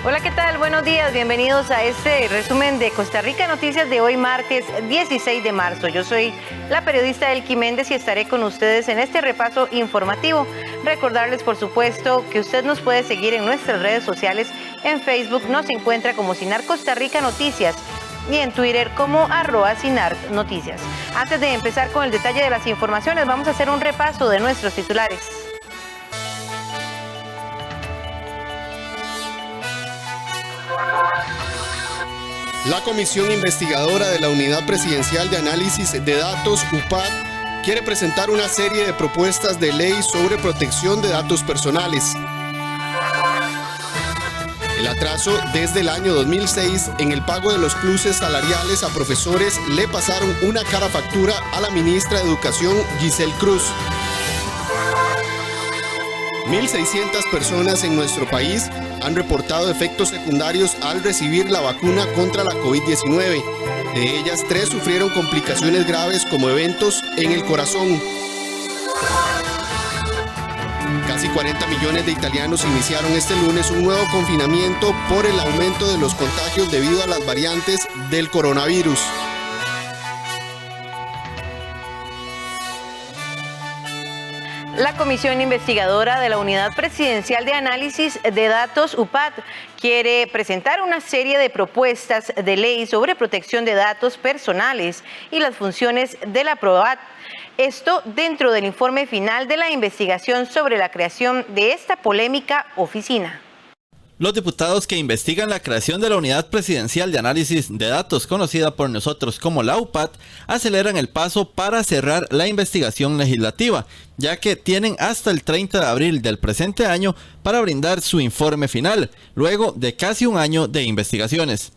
Hola, ¿qué tal? Buenos días, bienvenidos a este resumen de Costa Rica Noticias de hoy, martes 16 de marzo. Yo soy la periodista Elki Méndez y estaré con ustedes en este repaso informativo. Recordarles, por supuesto, que usted nos puede seguir en nuestras redes sociales. En Facebook nos encuentra como Sinar Costa Rica Noticias y en Twitter como @Sinar Noticias. Antes de empezar con el detalle de las informaciones, vamos a hacer un repaso de nuestros titulares. La Comisión Investigadora de la Unidad Presidencial de Análisis de Datos, UPAD, quiere presentar una serie de propuestas de ley sobre protección de datos personales. El atraso desde el año 2006 en el pago de los pluses salariales a profesores le pasaron una cara factura a la ministra de Educación, Giselle Cruz. 1.600 personas en nuestro país han reportado efectos secundarios al recibir la vacuna contra la COVID-19. De ellas, 3 sufrieron complicaciones graves como eventos en el corazón. Casi 40 millones de italianos iniciaron este lunes un nuevo confinamiento por el aumento de los contagios debido a las variantes del coronavirus. La Comisión Investigadora de la Unidad Presidencial de Análisis de Datos, UPAD, quiere presentar una serie de propuestas de ley sobre protección de datos personales y las funciones de la PRODAT. Esto dentro del informe final de la investigación sobre la creación de esta polémica oficina. Los diputados que investigan la creación de la Unidad Presidencial de Análisis de Datos, conocida por nosotros como la UPAD, aceleran el paso para cerrar la investigación legislativa, ya que tienen hasta el 30 de abril del presente año para brindar su informe final, luego de casi un año de investigaciones.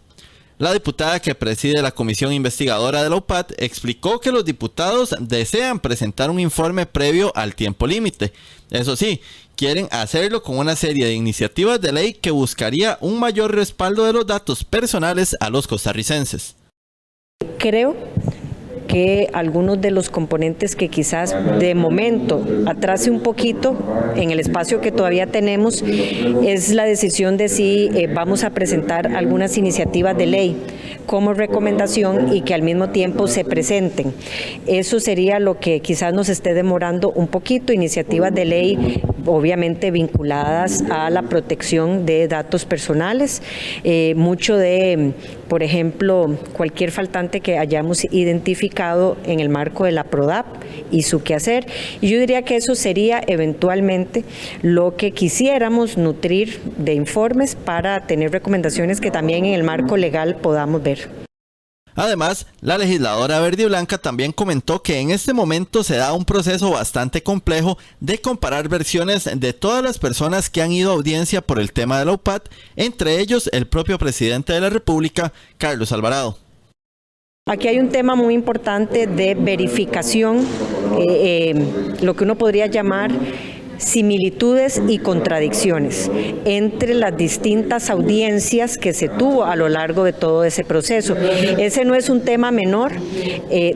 La diputada que preside la Comisión Investigadora de la UPAD explicó que los diputados desean presentar un informe previo al tiempo límite. Eso sí, quieren hacerlo con una serie de iniciativas de ley que buscaría un mayor respaldo de los datos personales a los costarricenses. Creo que algunos de los componentes que quizás de momento atrase un poquito en el espacio que todavía tenemos es la decisión de si vamos a presentar algunas iniciativas de ley como recomendación y que al mismo tiempo se presenten. Eso sería lo que quizás nos esté demorando un poquito, iniciativas de ley obviamente vinculadas a la protección de datos personales, mucho de, por ejemplo, cualquier faltante que hayamos identificado en el marco de la PRODAP y su quehacer. Y yo diría que eso sería eventualmente lo que quisiéramos nutrir de informes para tener recomendaciones que también en el marco legal podamos ver. Además, la legisladora verde y blanca también comentó que en este momento se da un proceso bastante complejo de comparar versiones de todas las personas que han ido a audiencia por el tema de la UPAD, entre ellos el propio presidente de la República, Carlos Alvarado. Aquí hay un tema muy importante de verificación, lo que uno podría llamar similitudes y contradicciones entre las distintas audiencias que se tuvo a lo largo de todo ese proceso. Ese no es un tema menor,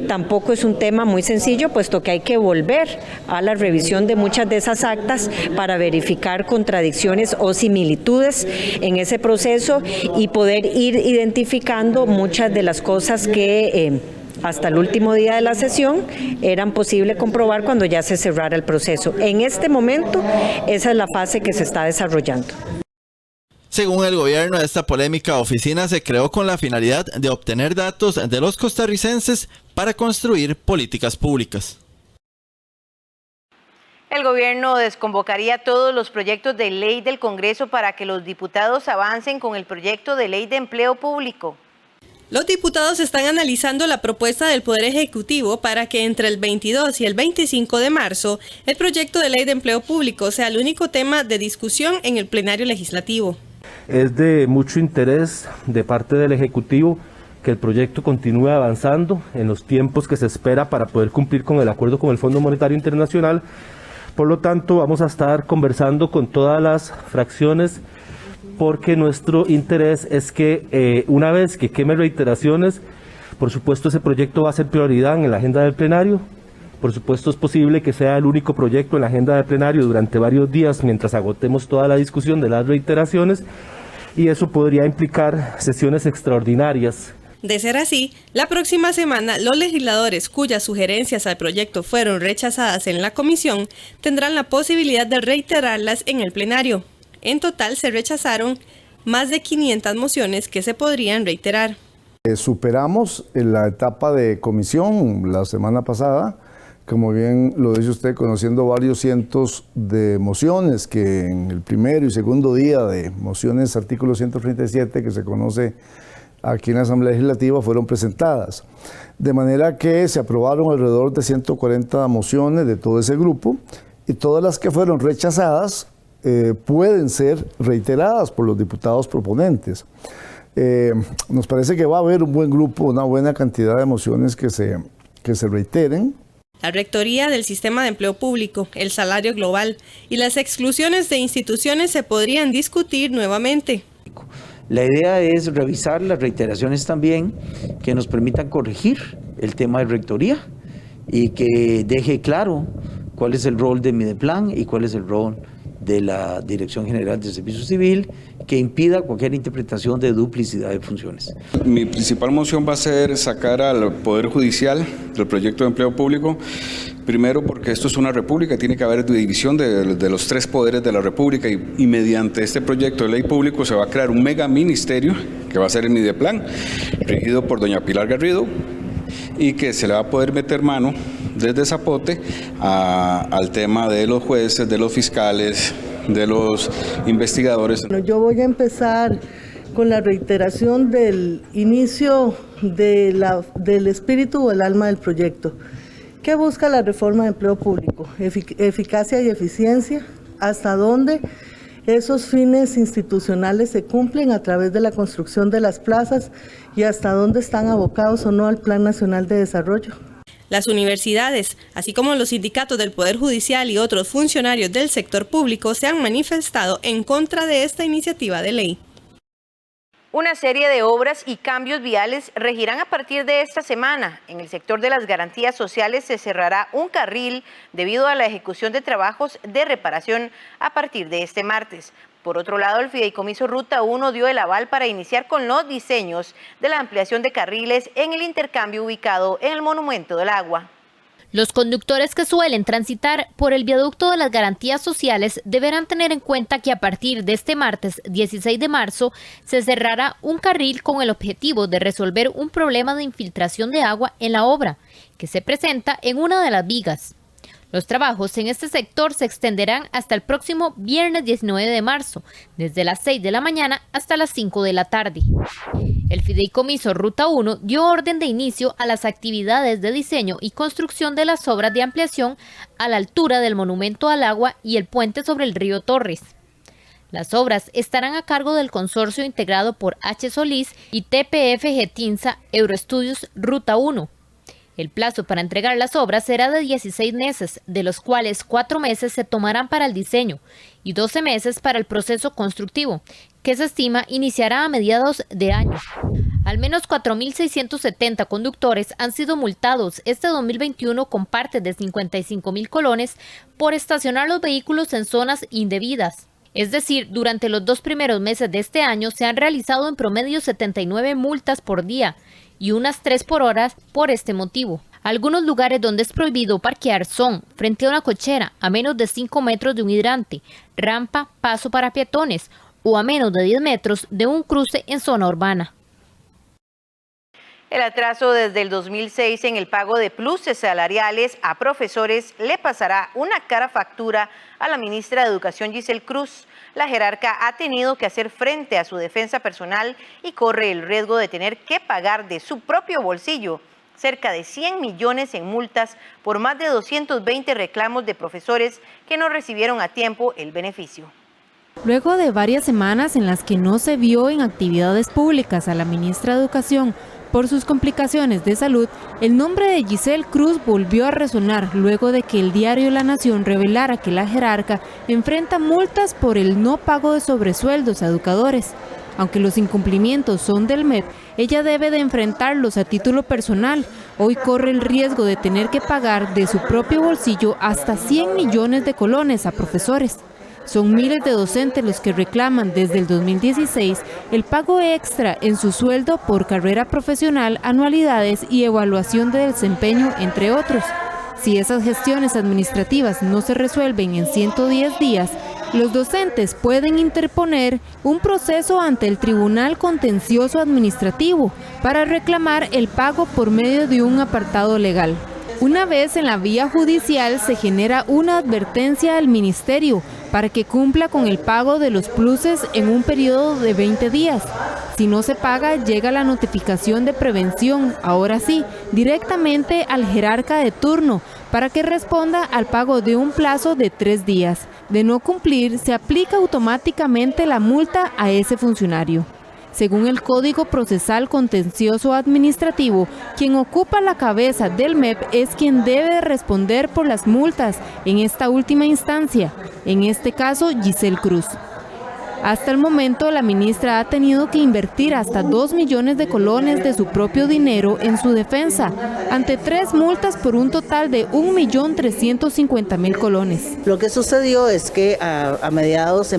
tampoco es un tema muy sencillo, puesto que hay que volver a la revisión de muchas de esas actas para verificar contradicciones o similitudes en ese proceso y poder ir identificando muchas de las cosas que hasta el último día de la sesión eran posible comprobar cuando ya se cerrara el proceso. En este momento, esa es la fase que se está desarrollando. Según el gobierno, esta polémica oficina se creó con la finalidad de obtener datos de los costarricenses para construir políticas públicas. El gobierno desconvocaría todos los proyectos de ley del Congreso para que los diputados avancen con el proyecto de ley de empleo público. Los diputados están analizando la propuesta del Poder Ejecutivo para que entre el 22 y el 25 de marzo el proyecto de ley de empleo público sea el único tema de discusión en el plenario legislativo. Es de mucho interés de parte del Ejecutivo que el proyecto continúe avanzando en los tiempos que se espera para poder cumplir con el acuerdo con el Fondo Monetario Internacional. Por lo tanto, vamos a estar conversando con todas las fracciones porque nuestro interés es que una vez que queme reiteraciones, por supuesto ese proyecto va a ser prioridad en la agenda del plenario. Por supuesto es posible que sea el único proyecto en la agenda del plenario durante varios días mientras agotemos toda la discusión de las reiteraciones y eso podría implicar sesiones extraordinarias. De ser así, la próxima semana los legisladores cuyas sugerencias al proyecto fueron rechazadas en la comisión tendrán la posibilidad de reiterarlas en el plenario. En total se rechazaron más de 500 mociones que se podrían reiterar. Superamos en la etapa de comisión la semana pasada, como bien lo dice usted, conociendo varios cientos de mociones que en el primero y segundo día de mociones artículo 137 que se conoce aquí en la Asamblea Legislativa fueron presentadas. De manera que se aprobaron alrededor de 140 mociones de todo ese grupo y todas las que fueron rechazadas pueden ser reiteradas por los diputados proponentes. Nos parece que va a haber un buen grupo, una buena cantidad de mociones que se reiteren. La rectoría del sistema de empleo público, el salario global y las exclusiones de instituciones se podrían discutir nuevamente. La idea es revisar las reiteraciones también que nos permitan corregir el tema de rectoría y que deje claro cuál es el rol de Mideplan y cuál es el rol de la Dirección General de Servicio Civil, que impida cualquier interpretación de duplicidad de funciones. Mi principal moción va a ser sacar al Poder Judicial del proyecto de empleo público. Primero, porque esto es una república, tiene que haber división de los tres poderes de la república y mediante este proyecto de ley público se va a crear un mega ministerio que va a ser el Mideplan, regido por doña Pilar Garrido, y que se le va a poder meter mano desde Zapote al tema de los jueces, de los fiscales, de los investigadores. Bueno, yo voy a empezar con la reiteración del inicio del espíritu o el alma del proyecto. ¿Qué busca la reforma de empleo público? Eficacia y eficiencia. ¿Hasta dónde esos fines institucionales se cumplen a través de la construcción de las plazas y hasta dónde están abocados o no al Plan Nacional de Desarrollo? Las universidades, así como los sindicatos del Poder Judicial y otros funcionarios del sector público se han manifestado en contra de esta iniciativa de ley. Una serie de obras y cambios viales regirán a partir de esta semana. En el sector de las garantías sociales se cerrará un carril debido a la ejecución de trabajos de reparación a partir de este martes. Por otro lado, el Fideicomiso Ruta 1 dio el aval para iniciar con los diseños de la ampliación de carriles en el intercambio ubicado en el Monumento del Agua. Los conductores que suelen transitar por el viaducto de las garantías sociales deberán tener en cuenta que a partir de este martes 16 de marzo se cerrará un carril con el objetivo de resolver un problema de infiltración de agua en la obra, que se presenta en una de las vigas. Los trabajos en este sector se extenderán hasta el próximo viernes 19 de marzo, desde las 6 de la mañana hasta las 5 de la tarde. El Fideicomiso Ruta 1 dio orden de inicio a las actividades de diseño y construcción de las obras de ampliación a la altura del Monumento al Agua y el puente sobre el río Torres. Las obras estarán a cargo del consorcio integrado por H. Solís y TPF Getinsa Euroestudios Ruta 1. El plazo para entregar las obras será de 16 meses, de los cuales 4 meses se tomarán para el diseño y 12 meses para el proceso constructivo, que se estima iniciará a mediados de año. Al menos 4.670 conductores han sido multados este 2021 con parte de 55.000 colones por estacionar los vehículos en zonas indebidas. Es decir, durante los 2 primeros meses de este año se han realizado en promedio 79 multas por día y unas 3 por hora por este motivo. Algunos lugares donde es prohibido parquear son frente a una cochera, a menos de 5 metros de un hidrante, rampa, paso para peatones o a menos de 10 metros de un cruce en zona urbana. El atraso desde el 2006 en el pago de pluses salariales a profesores le pasará una cara factura a la ministra de Educación Giselle Cruz. La jerarca ha tenido que hacer frente a su defensa personal y corre el riesgo de tener que pagar de su propio bolsillo cerca de 100 millones en multas por más de 220 reclamos de profesores que no recibieron a tiempo el beneficio. Luego de varias semanas en las que no se vio en actividades públicas a la ministra de Educación por sus complicaciones de salud, el nombre de Giselle Cruz volvió a resonar luego de que el diario La Nación revelara que la jerarca enfrenta multas por el no pago de sobresueldos a educadores. Aunque los incumplimientos son del MED, ella debe de enfrentarlos a título personal. Hoy corre el riesgo de tener que pagar de su propio bolsillo hasta 100 millones de colones a profesores. Son miles de docentes los que reclaman desde el 2016 el pago extra en su sueldo por carrera profesional, anualidades y evaluación de desempeño, entre otros. Si esas gestiones administrativas no se resuelven en 110 días, los docentes pueden interponer un proceso ante el Tribunal Contencioso Administrativo para reclamar el pago por medio de un apartado legal. Una vez en la vía judicial se genera una advertencia al Ministerio para que cumpla con el pago de los pluses en un periodo de 20 días. Si no se paga, llega la notificación de prevención, ahora sí, directamente al jerarca de turno, para que responda al pago de un plazo de 3 días. De no cumplir, se aplica automáticamente la multa a ese funcionario. Según el Código Procesal Contencioso Administrativo, quien ocupa la cabeza del MEP es quien debe responder por las multas en esta última instancia, en este caso Giselle Cruz. Hasta el momento, la ministra ha tenido que invertir hasta 2 millones de colones de su propio dinero en su defensa, ante 3 multas por un total de 1.350.000 colones. Lo que sucedió es que a mediados,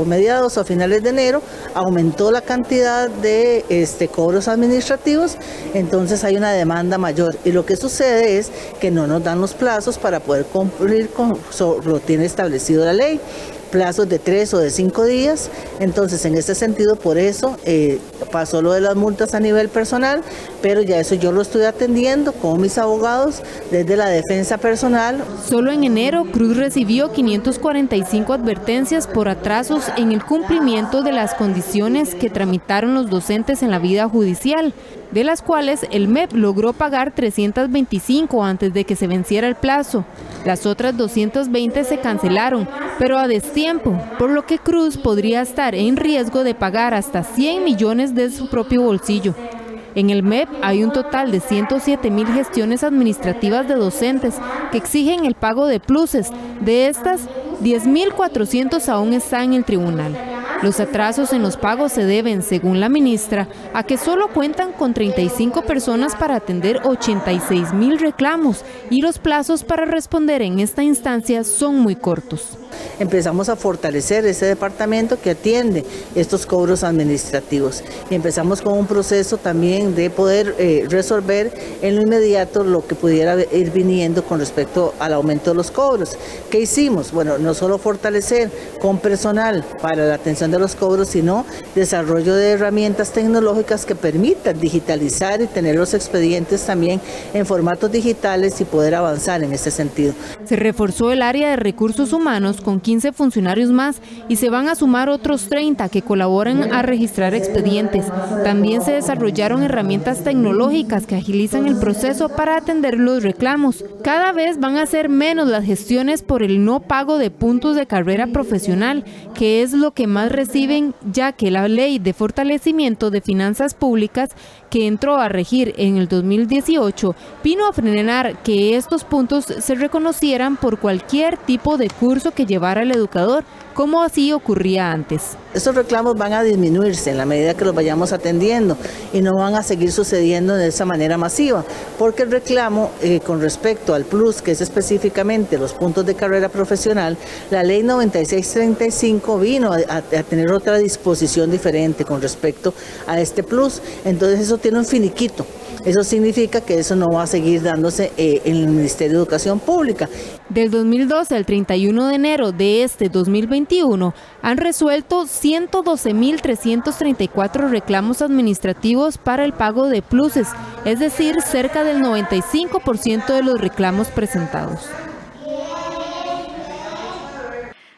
mediados o finales de enero, aumentó la cantidad de cobros administrativos, entonces hay una demanda mayor. Y lo que sucede es que no nos dan los plazos para poder cumplir con lo que tiene establecido la ley. Plazos de 3 o de 5 días, entonces en ese sentido por eso pasó lo de las multas a nivel personal, pero ya eso yo lo estoy atendiendo con mis abogados desde la defensa personal. Solo en enero Cruz recibió 545 advertencias por atrasos en el cumplimiento de las condiciones que tramitaron los docentes en la vida judicial, de las cuales el MEP logró pagar 325 antes de que se venciera el plazo. Las otras 220 se cancelaron, pero a destiempo, por lo que Cruz podría estar en riesgo de pagar hasta 100 millones de su propio bolsillo. En el MEP hay un total de 107.000 gestiones administrativas de docentes que exigen el pago de pluses. De estas, 10.400 aún están en el tribunal. Los atrasos en los pagos se deben, según la ministra, a que solo cuentan con 35 personas para atender 86.000 reclamos y los plazos para responder en esta instancia son muy cortos. Empezamos a fortalecer ese departamento que atiende estos cobros administrativos y empezamos con un proceso también de poder resolver en lo inmediato lo que pudiera ir viniendo con respecto al aumento de los cobros. ¿Qué hicimos? Bueno, no solo fortalecer con personal para la atención de los cobros, sino desarrollo de herramientas tecnológicas que permitan digitalizar y tener los expedientes también en formatos digitales y poder avanzar en este sentido. Se reforzó el área de recursos humanos con 15 funcionarios más y se van a sumar otros 30 que colaboran a registrar expedientes. También se desarrollaron herramientas tecnológicas que agilizan el proceso para atender los reclamos. Cada vez van a ser menos las gestiones por el no pago de puntos de carrera profesional, que es lo que más reciben, ya que la Ley de Fortalecimiento de Finanzas Públicas, que entró a regir en el 2018, vino a frenar que estos puntos se reconocieran por cualquier tipo de curso que llevara el educador, como así ocurría antes. Estos reclamos van a disminuirse en la medida que los vayamos atendiendo y no van a seguir sucediendo de esa manera masiva, porque el reclamo con respecto al plus, que es específicamente los puntos de carrera profesional, la ley 9635 vino a tener otra disposición diferente con respecto a este plus, entonces eso tiene un finiquito. Eso significa que eso no va a seguir dándose en el Ministerio de Educación Pública. Del 2012 al 31 de enero de este 2021 han resuelto 112.334 reclamos administrativos para el pago de pluses, es decir, cerca del 95% de los reclamos presentados.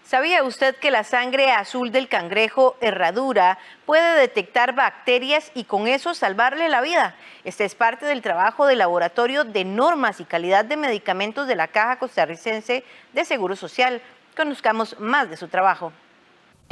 ¿Sabía usted que la sangre azul del cangrejo herradura puede detectar bacterias y con eso salvarle la vida? Este es parte del trabajo del Laboratorio de Normas y Calidad de Medicamentos de la Caja Costarricense de Seguro Social. Conozcamos más de su trabajo.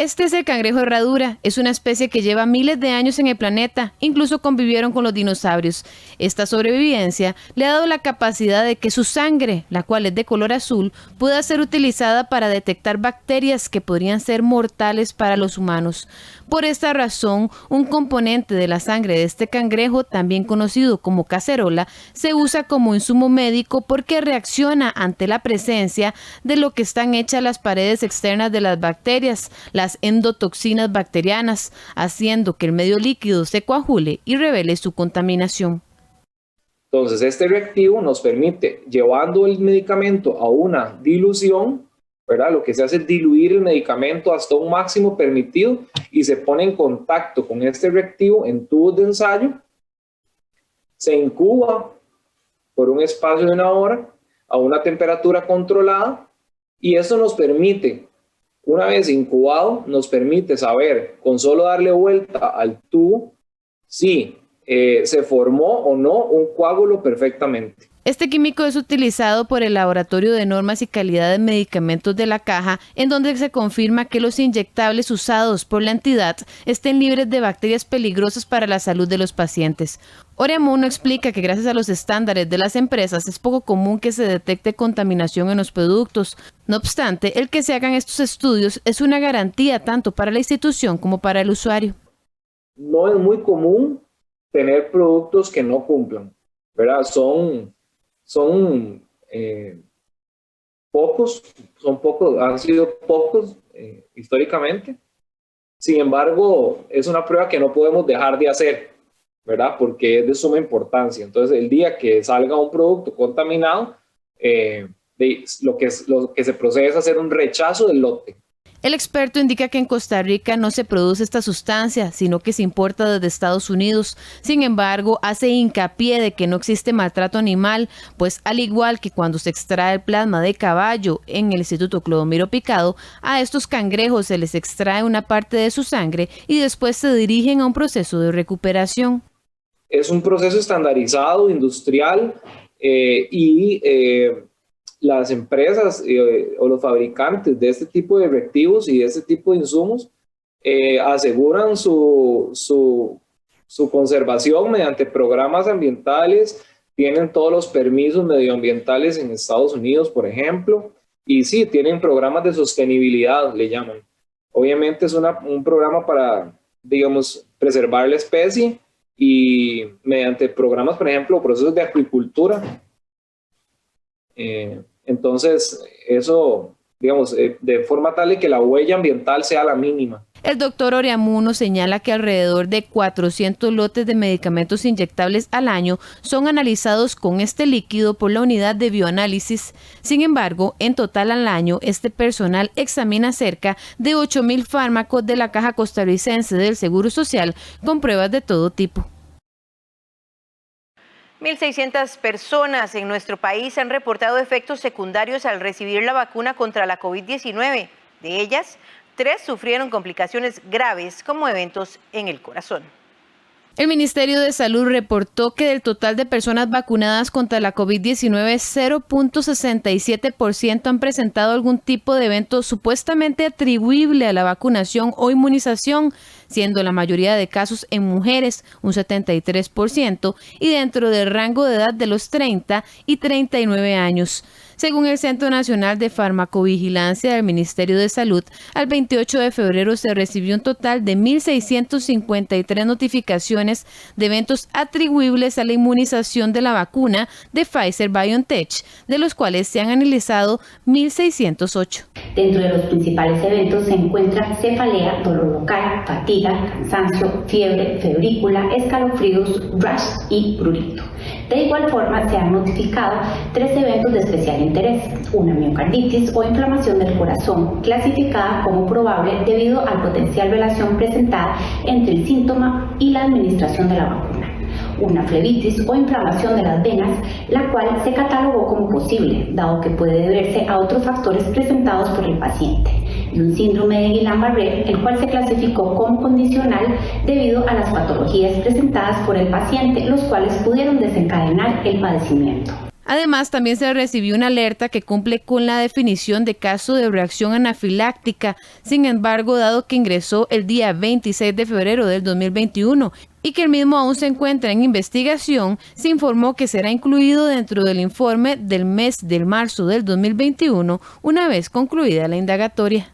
Este es el cangrejo herradura, es una especie que lleva miles de años en el planeta, incluso convivieron con los dinosaurios. Esta sobrevivencia le ha dado la capacidad de que su sangre, la cual es de color azul, pueda ser utilizada para detectar bacterias que podrían ser mortales para los humanos. Por esta razón, un componente de la sangre de este cangrejo, también conocido como cacerola, se usa como insumo médico porque reacciona ante la presencia de lo que están hechas las paredes externas de las bacterias, las endotoxinas bacterianas, haciendo que el medio líquido se coagule y revele su contaminación. Entonces, este reactivo nos permite, llevando el medicamento a una dilución, ¿verdad? Lo que se hace es diluir el medicamento hasta un máximo permitido y se pone en contacto con este reactivo en tubos de ensayo, se incuba por un espacio de 1 hora a una temperatura controlada y eso nos permite, una vez incubado, nos permite saber con solo darle vuelta al tubo si se formó o no un coágulo perfectamente. Este químico es utilizado por el Laboratorio de Normas y Calidad de Medicamentos de la Caja, en donde se confirma que los inyectables usados por la entidad estén libres de bacterias peligrosas para la salud de los pacientes. Oreamuno explica que gracias a los estándares de las empresas es poco común que se detecte contaminación en los productos. No obstante, el que se hagan estos estudios es una garantía tanto para la institución como para el usuario. No es muy común tener productos que no cumplan, ¿verdad? Han sido pocos históricamente. Sin embargo, es una prueba que no podemos dejar de hacer, ¿verdad? Porque es de suma importancia. Entonces, el día que salga un producto contaminado, lo que se procede es hacer un rechazo del lote. El experto indica que en Costa Rica no se produce esta sustancia, sino que se importa desde Estados Unidos. Sin embargo, hace hincapié de que no existe maltrato animal, pues al igual que cuando se extrae el plasma de caballo en el Instituto Clodomiro Picado, a estos cangrejos se les extrae una parte de su sangre y después se dirigen a un proceso de recuperación. Es un proceso estandarizado, industrial, las empresas o los fabricantes de este tipo de reactivos y de este tipo de insumos aseguran su conservación mediante programas ambientales, tienen todos los permisos medioambientales en Estados Unidos, por ejemplo, y sí, tienen programas de sostenibilidad, le llaman. Obviamente es un programa para, digamos, preservar la especie y mediante programas, por ejemplo, procesos de acuicultura. Entonces, eso, digamos, de forma tal de que la huella ambiental sea la mínima. El doctor Oreamuno señala que alrededor de 400 lotes de medicamentos inyectables al año son analizados con este líquido por la unidad de bioanálisis. Sin embargo, en total al año, este personal examina cerca de 8.000 fármacos de la Caja Costarricense del Seguro Social con pruebas de todo tipo. 1.600 personas en nuestro país han reportado efectos secundarios al recibir la vacuna contra la COVID-19. De ellas, 3 sufrieron complicaciones graves como eventos en el corazón. El Ministerio de Salud reportó que del total de personas vacunadas contra la COVID-19, 0.67% han presentado algún tipo de evento supuestamente atribuible a la vacunación o inmunización, siendo la mayoría de casos en mujeres, un 73%, y dentro del rango de edad de los 30 y 39 años. Según el Centro Nacional de Farmacovigilancia del Ministerio de Salud, al 28 de febrero se recibió un total de 1.653 notificaciones de eventos atribuibles a la inmunización de la vacuna de Pfizer-BioNTech, de los cuales se han analizado 1.608. Dentro de los principales eventos se encuentran cefalea, dolor local, fatiga, cansancio, fiebre, febrícula, escalofríos, rash y prurito. De igual forma, se han notificado 3 eventos de especial interés: una miocarditis o inflamación del corazón, clasificada como probable debido a la potencial relación presentada entre el síntoma y la administración de la vacuna; una flebitis o inflamación de las venas, la cual se catalogó como posible, dado que puede deberse a otros factores presentados por el paciente; y un síndrome de Guillain-Barré, el cual se clasificó como condicional debido a las patologías presentadas por el paciente, los cuales pudieron desencadenar el padecimiento. Además, también se recibió una alerta que cumple con la definición de caso de reacción anafiláctica. Sin embargo, dado que ingresó el día 26 de febrero del 2021 y que el mismo aún se encuentra en investigación, se informó que será incluido dentro del informe del mes de marzo del 2021 una vez concluida la indagatoria.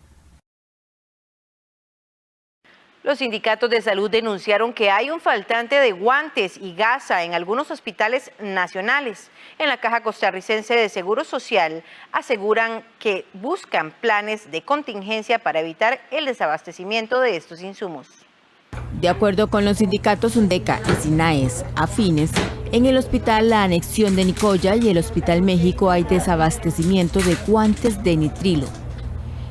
Los sindicatos de salud denunciaron que hay un faltante de guantes y gasa en algunos hospitales nacionales. En la Caja Costarricense de Seguro Social aseguran que buscan planes de contingencia para evitar el desabastecimiento de estos insumos. De acuerdo con los sindicatos UNDECA y SINAES afines, en el Hospital La Anexión de Nicoya y el Hospital México hay desabastecimiento de guantes de nitrilo.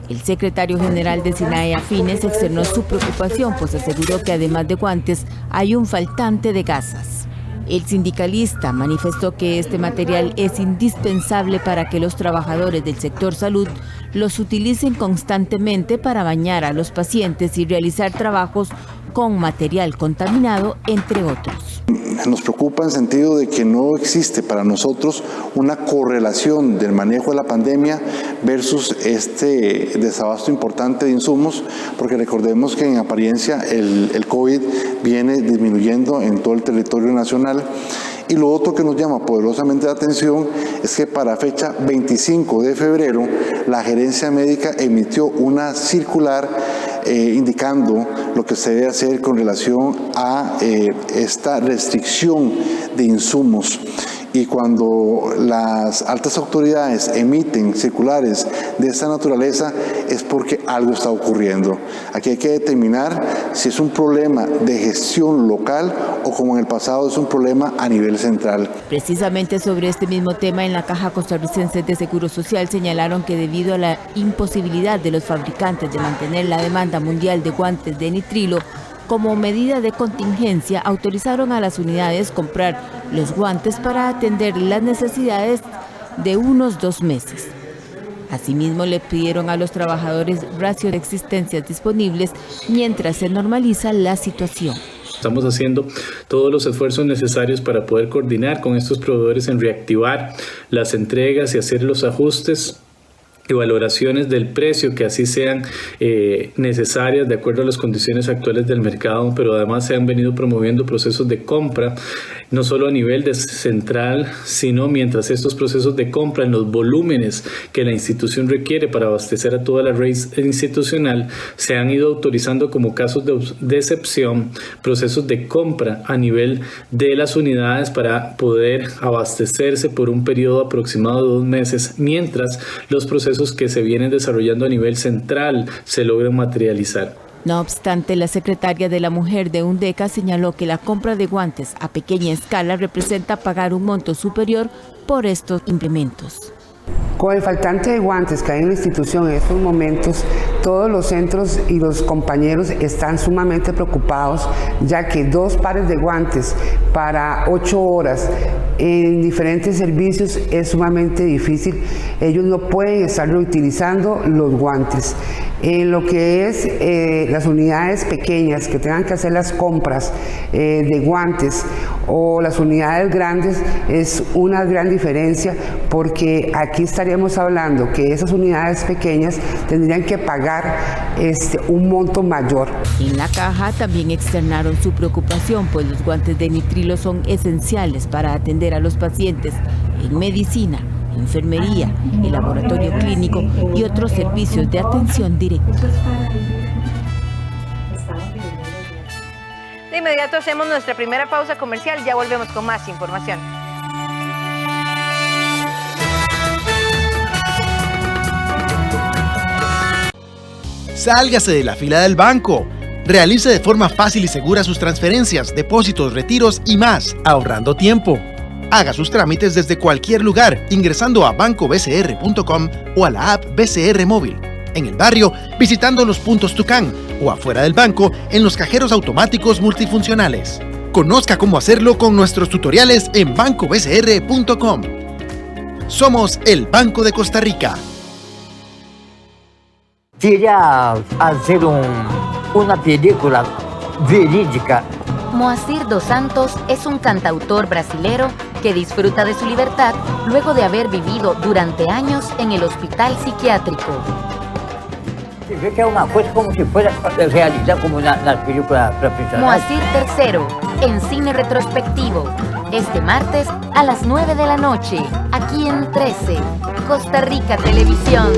El secretario general de SINAE afines externó su preocupación, pues aseguró que además de guantes hay un faltante de gasas. El sindicalista manifestó que este material es indispensable para que los trabajadores del sector salud los utilicen constantemente para bañar a los pacientes y realizar trabajos con material contaminado, entre otros. Nos preocupa en sentido de que no existe para nosotros una correlación del manejo de la pandemia versus este desabasto importante de insumos, porque recordemos que en apariencia el COVID viene disminuyendo en todo el territorio nacional. Y lo otro que nos llama poderosamente la atención es que para fecha 25 de febrero la gerencia médica emitió una circular indicando lo que se debe hacer con relación a esta restricción de insumos. Y cuando las altas autoridades emiten circulares de esta naturaleza es porque algo está ocurriendo. Aquí hay que determinar si es un problema de gestión local o, como en el pasado, es un problema a nivel central. Precisamente sobre este mismo tema, en la Caja Costarricense de Seguro Social señalaron que debido a la imposibilidad de los fabricantes de mantener la demanda mundial de guantes de nitrilo, como medida de contingencia, autorizaron a las unidades comprar los guantes para atender las necesidades de unos 2 meses. Asimismo, le pidieron a los trabajadores ratio de existencias disponibles mientras se normaliza la situación. Estamos haciendo todos los esfuerzos necesarios para poder coordinar con estos proveedores en reactivar las entregas y hacer los ajustes y valoraciones del precio que así sean necesarias de acuerdo a las condiciones actuales del mercado, pero además se han venido promoviendo procesos de compra, no solo a nivel de central, sino mientras estos procesos de compra en los volúmenes que la institución requiere para abastecer a toda la red institucional, se han ido autorizando como casos de excepción procesos de compra a nivel de las unidades para poder abastecerse por un periodo aproximado de 2 meses, mientras los procesos que se vienen desarrollando a nivel central se logran materializar. No obstante, la secretaria de la Mujer de UNDECA señaló que la compra de guantes a pequeña escala representa pagar un monto superior por estos implementos. Con el faltante de guantes que hay en la institución en estos momentos, todos los centros y los compañeros están sumamente preocupados, ya que 2 pares de guantes para 8 horas en diferentes servicios es sumamente difícil. Ellos no pueden estar reutilizando los guantes. En lo que es las unidades pequeñas que tengan que hacer las compras de guantes o las unidades grandes es una gran diferencia, porque aquí estaríamos hablando que esas unidades pequeñas tendrían que pagar un monto mayor. En la Caja también externaron su preocupación, pues los guantes de nitrilo son esenciales para atender a los pacientes en medicina, enfermería, el laboratorio clínico y otros servicios de atención directa. De inmediato hacemos nuestra primera pausa comercial, ya volvemos con más información. Sálgase de la fila del banco. Realice de forma fácil y segura sus transferencias, depósitos, retiros y más, ahorrando tiempo. Haga sus trámites desde cualquier lugar ingresando a bancobcr.com o a la app BCR Móvil. En el barrio, visitando los puntos Tucán o afuera del banco en los cajeros automáticos multifuncionales. Conozca cómo hacerlo con nuestros tutoriales en bancobcr.com. Somos el Banco de Costa Rica. Quería hacer una película verídica. Moacir dos Santos es un cantautor brasilero que disfruta de su libertad luego de haber vivido durante años en el hospital psiquiátrico. Es una cosa como si fuera realidad, como una película profesional. Moacir III, en cine retrospectivo, este martes a las 9 de la noche, aquí en 13, Costa Rica Televisión.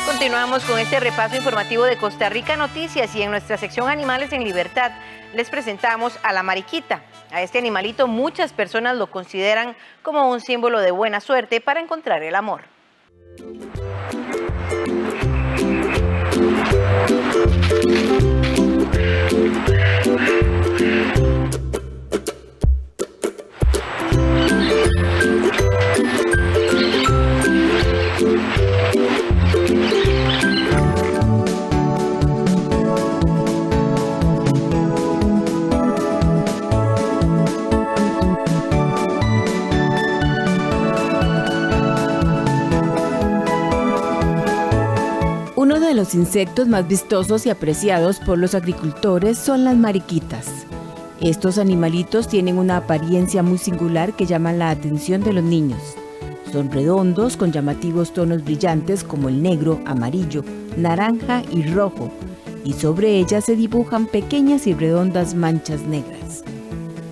Continuamos con este repaso informativo de Costa Rica Noticias y en nuestra sección Animales en Libertad les presentamos a la mariquita. A este animalito muchas personas lo consideran como un símbolo de buena suerte para encontrar el amor. Uno de los insectos más vistosos y apreciados por los agricultores son las mariquitas. Estos animalitos tienen una apariencia muy singular que llama la atención de los niños. Son redondos con llamativos tonos brillantes como el negro, amarillo, naranja y rojo, y sobre ellas se dibujan pequeñas y redondas manchas negras.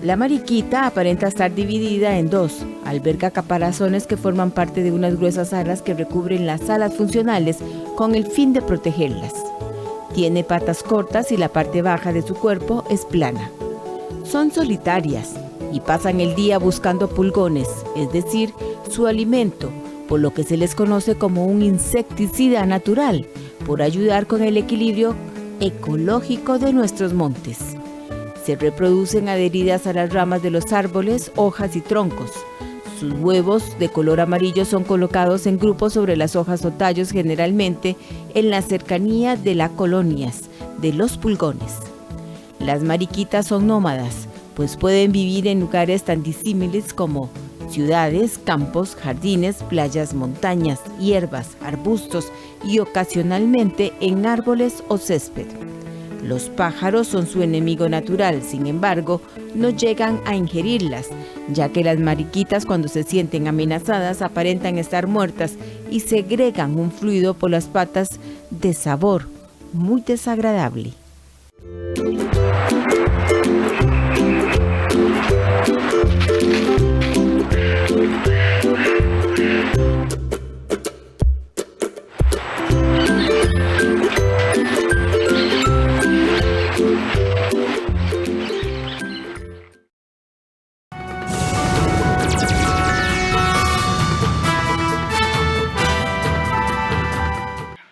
La mariquita aparenta estar dividida en dos. Alberga caparazones que forman parte de unas gruesas alas que recubren las alas funcionales con el fin de protegerlas. Tiene patas cortas y la parte baja de su cuerpo es plana. Son solitarias y pasan el día buscando pulgones, es decir, su alimento, por lo que se les conoce como un insecticida natural, por ayudar con el equilibrio ecológico de nuestros montes. Se reproducen adheridas a las ramas de los árboles, hojas y troncos. Sus huevos de color amarillo son colocados en grupos sobre las hojas o tallos, generalmente en la cercanía de las colonias de los pulgones. Las mariquitas son nómadas, pues pueden vivir en lugares tan disímiles como ciudades, campos, jardines, playas, montañas, hierbas, arbustos y ocasionalmente en árboles o césped. Los pájaros son su enemigo natural, sin embargo, no llegan a ingerirlas, ya que las mariquitas cuando se sienten amenazadas aparentan estar muertas y segregan un fluido por las patas de sabor muy desagradable.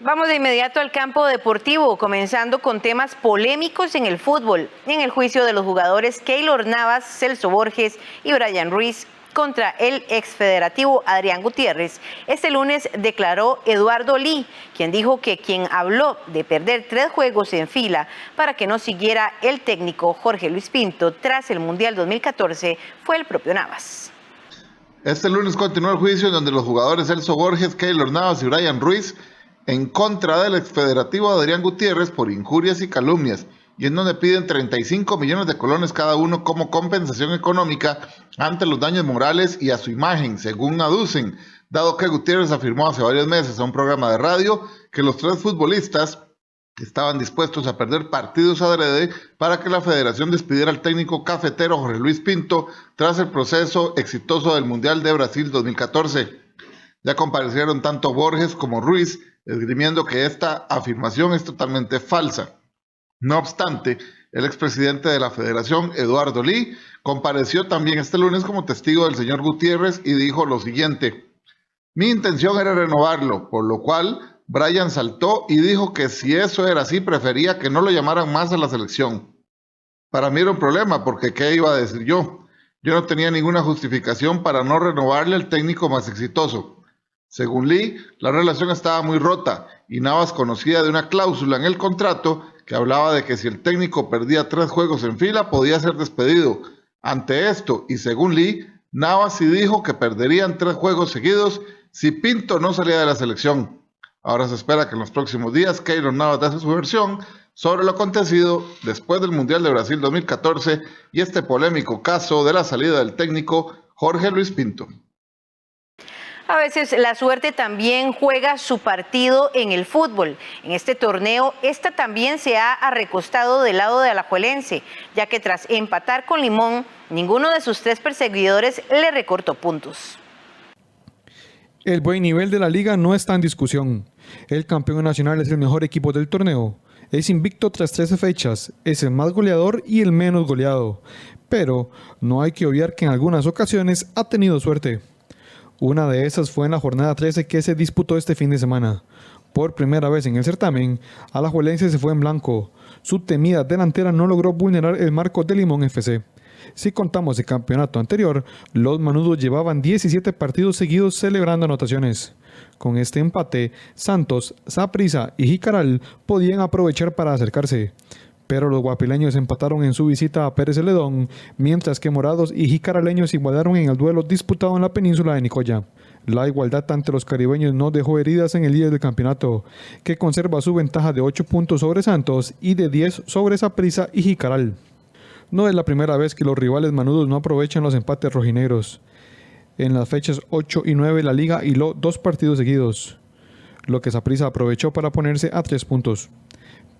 Vamos de inmediato al campo deportivo, comenzando con temas polémicos en el fútbol. En el juicio de los jugadores Keylor Navas, Celso Borges y Brian Ruiz contra el exfederativo Adrián Gutiérrez, este lunes declaró Eduardo Lee, quien dijo que quien habló de perder 3 juegos en fila para que no siguiera el técnico Jorge Luis Pinto tras el Mundial 2014 fue el propio Navas. Este lunes continuó el juicio en donde los jugadores Celso Borges, Keylor Navas y Brian Ruiz en contra del exfederativo Adrián Gutiérrez por injurias y calumnias, y en donde piden 35 millones de colones cada uno como compensación económica ante los daños morales y a su imagen, según aducen, dado que Gutiérrez afirmó hace varios meses a un programa de radio que los 3 futbolistas estaban dispuestos a perder partidos adrede para que la federación despidiera al técnico cafetero Jorge Luis Pinto tras el proceso exitoso del Mundial de Brasil 2014. Ya comparecieron tanto Borges como Ruiz, esgrimiendo que esta afirmación es totalmente falsa. No obstante, el expresidente de la federación, Eduardo Lee, compareció también este lunes como testigo del señor Gutiérrez y dijo lo siguiente: mi intención era renovarlo, por lo cual Brian saltó y dijo que si eso era así, prefería que no lo llamaran más a la selección. Para mí era un problema, porque ¿qué iba a decir yo? Yo no tenía ninguna justificación para no renovarle al técnico más exitoso. Según Lee, la relación estaba muy rota y Navas conocía de una cláusula en el contrato que hablaba de que si el técnico perdía 3 juegos en fila podía ser despedido. Ante esto, y según Lee, Navas sí dijo que perderían 3 juegos seguidos si Pinto no salía de la selección. Ahora se espera que en los próximos días Keylor Navas dé su versión sobre lo acontecido después del Mundial de Brasil 2014 y este polémico caso de la salida del técnico Jorge Luis Pinto. A veces la suerte también juega su partido en el fútbol. En este torneo, esta también se ha arrecostado del lado de Alajuelense, ya que tras empatar con Limón, ninguno de sus 3 perseguidores le recortó puntos. El buen nivel de la liga no está en discusión. El campeón nacional es el mejor equipo del torneo. Es invicto tras 13 fechas, es el más goleador y el menos goleado. Pero no hay que obviar que en algunas ocasiones ha tenido suerte. Una de esas fue en la jornada 13 que se disputó este fin de semana. Por primera vez en el certamen, Alajuelense se fue en blanco. Su temida delantera no logró vulnerar el marco de Limón FC. Si contamos el campeonato anterior, los manudos llevaban 17 partidos seguidos celebrando anotaciones. Con este empate, Santos, Saprissa y Jicaral podían aprovechar para acercarse. Pero los guapileños empataron en su visita a Pérez Celedón, mientras que morados y jicaraleños igualaron en el duelo disputado en la península de Nicoya. La igualdad ante los caribeños no dejó heridas en el líder del campeonato, que conserva su ventaja de 8 puntos sobre Santos y de 10 sobre Saprissa y Jicaral. No es la primera vez que los rivales manudos no aprovechan los empates rojinegros. En las fechas 8 y 9 la liga hiló 2 partidos seguidos, lo que Saprissa aprovechó para ponerse a 3 puntos.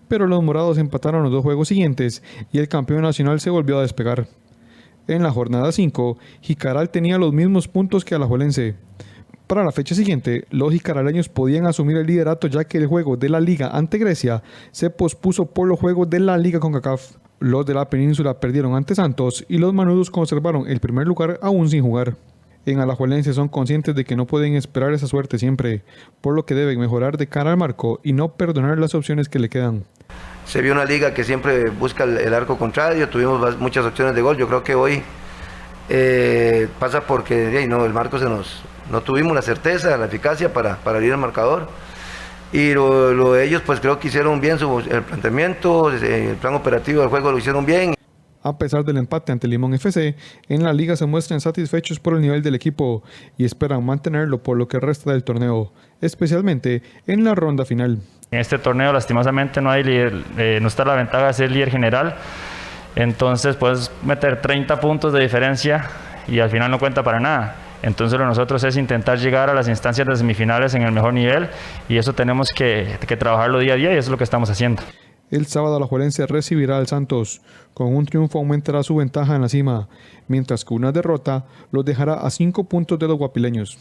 Pero los morados empataron los 2 juegos siguientes y el campeón nacional se volvió a despegar. En la jornada 5, Jicaral tenía los mismos puntos que Alajuelense. Para la fecha siguiente, los jicaraleños podían asumir el liderato ya que el juego de la liga ante Grecia se pospuso por los juegos de la liga CONCACAF. Los de la península perdieron ante Santos y los manudos conservaron el primer lugar aún sin jugar. En Alajuelense son conscientes de que no pueden esperar esa suerte siempre, por lo que deben mejorar de cara al marco y no perdonar las opciones que le quedan. Se vio una liga que siempre busca el arco contrario, tuvimos muchas opciones de gol. Yo creo que hoy pasa porque el marco no tuvimos la certeza, la eficacia para abrir el marcador. Y ellos pues creo que hicieron bien el planteamiento, el plan operativo del juego lo hicieron bien. A pesar del empate ante Limón FC, en la liga se muestran satisfechos por el nivel del equipo y esperan mantenerlo por lo que resta del torneo, especialmente en la ronda final. En este torneo lastimosamente no hay líder, no está la ventaja de ser líder general, entonces puedes meter 30 puntos de diferencia y al final no cuenta para nada. Entonces lo de nosotros es intentar llegar a las instancias de semifinales en el mejor nivel y eso tenemos que trabajarlo día a día y eso es lo que estamos haciendo. El sábado Alajuelense recibirá al Santos. Con un triunfo aumentará su ventaja en la cima, mientras que una derrota los dejará a 5 puntos de los guapileños.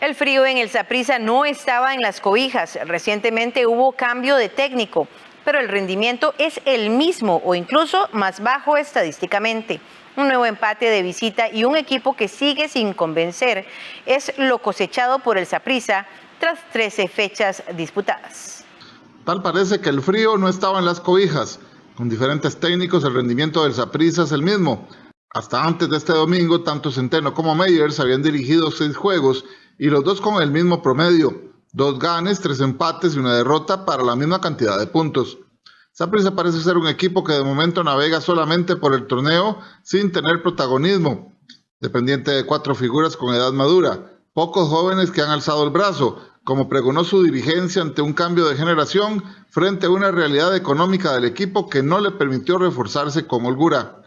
El frío en el Saprissa no estaba en las cobijas. Recientemente hubo cambio de técnico, pero el rendimiento es el mismo o incluso más bajo estadísticamente. Un nuevo empate de visita y un equipo que sigue sin convencer es lo cosechado por el Saprissa tras 13 fechas disputadas. Tal parece que el frío no estaba en las cobijas. Con diferentes técnicos el rendimiento del Saprissa es el mismo. Hasta antes de este domingo, tanto Centeno como Meyers habían dirigido 6 juegos y los 2 con el mismo promedio. 2 ganes, 3 empates y una derrota para la misma cantidad de puntos. Saprissa parece ser un equipo que de momento navega solamente por el torneo sin tener protagonismo. Dependiente de 4 figuras con edad madura, pocos jóvenes que han alzado el brazo, como pregonó su dirigencia ante un cambio de generación frente a una realidad económica del equipo que no le permitió reforzarse con holgura.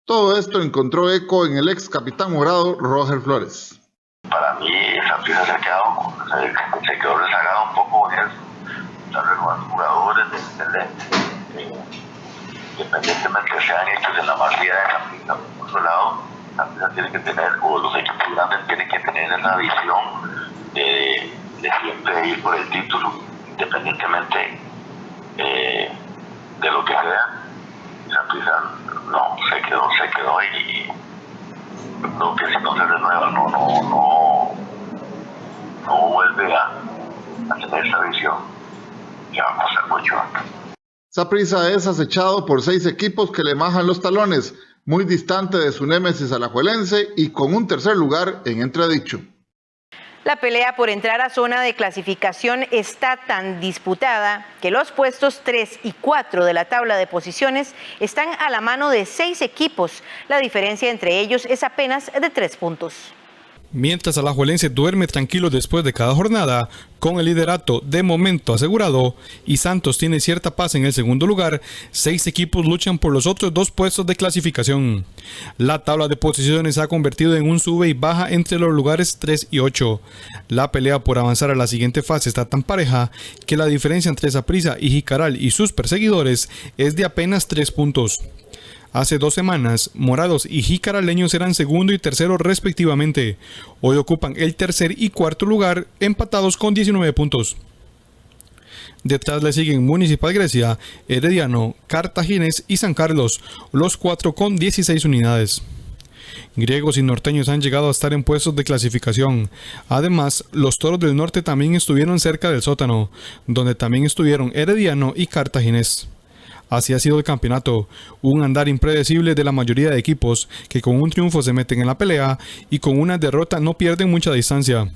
Todo esto encontró eco en el ex capitán morado Roger Flores. Para mí, Saprissa se quedó rezagado un poco en eso. Tal vez con jugadores independientemente sean hechos en la mayoría de Saprissa. Por otro lado, Saprissa tiene que tener, o los equipos grandes tienen que tener esa visión de siempre ir por el título, independientemente de lo que sea. Saprissa no, se quedó y creo que si no se renueva no vuelve a tener esa visión, ya va a pasar mucho. Saprissa es acechado por 6 equipos que le majan los talones, muy distante de su némesis alajuelense y con un tercer lugar en entredicho. La pelea por entrar a zona de clasificación está tan disputada que los puestos 3 y 4 de la tabla de posiciones están a la mano de 6 equipos. La diferencia entre ellos es apenas de 3 puntos. Mientras Alajuelense duerme tranquilo después de cada jornada, con el liderato de momento asegurado, y Santos tiene cierta paz en el segundo lugar, 6 equipos luchan por los otros 2 puestos de clasificación. La tabla de posiciones se ha convertido en un sube y baja entre los lugares 3 y 8. La pelea por avanzar a la siguiente fase está tan pareja que la diferencia entre Saprissa y Jicaral y sus perseguidores es de apenas 3 puntos. Hace 2 semanas, Morados y Jicaraleños eran segundo y tercero respectivamente. Hoy ocupan el tercer y cuarto lugar, empatados con 19 puntos. Detrás le siguen Municipal Grecia, Herediano, Cartaginés y San Carlos, los 4 con 16 unidades. Griegos y norteños han llegado a estar en puestos de clasificación. Además, los Toros del Norte también estuvieron cerca del sótano, donde también estuvieron Herediano y Cartaginés. Así ha sido el campeonato, un andar impredecible de la mayoría de equipos que con un triunfo se meten en la pelea y con una derrota no pierden mucha distancia.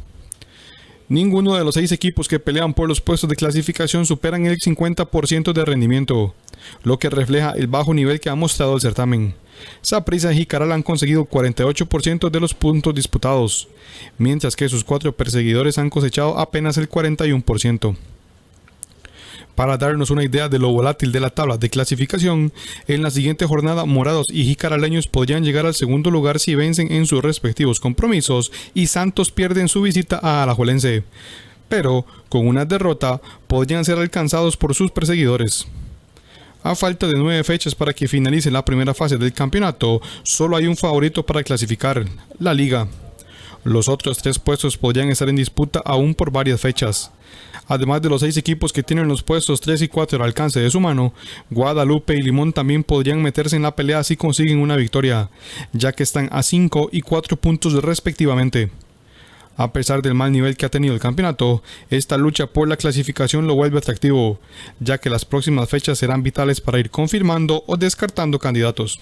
Ninguno de los 6 equipos que pelean por los puestos de clasificación superan el 50% de rendimiento, lo que refleja el bajo nivel que ha mostrado el certamen. Saprissa y Jicaral han conseguido 48% de los puntos disputados, mientras que sus 4 perseguidores han cosechado apenas el 41%. Para darnos una idea de lo volátil de la tabla de clasificación, en la siguiente jornada Morados y Jicaraleños podrían llegar al segundo lugar si vencen en sus respectivos compromisos y Santos pierden su visita a Alajuelense. Pero, con una derrota, podrían ser alcanzados por sus perseguidores. A falta de 9 fechas para que finalice la primera fase del campeonato, solo hay un favorito para clasificar, la Liga. Los otros 3 puestos podrían estar en disputa aún por varias fechas. Además de los 6 equipos que tienen los puestos 3 y 4 al alcance de su mano, Guadalupe y Limón también podrían meterse en la pelea si consiguen una victoria, ya que están a 5 y 4 puntos respectivamente. A pesar del mal nivel que ha tenido el campeonato, esta lucha por la clasificación lo vuelve atractivo, ya que las próximas fechas serán vitales para ir confirmando o descartando candidatos.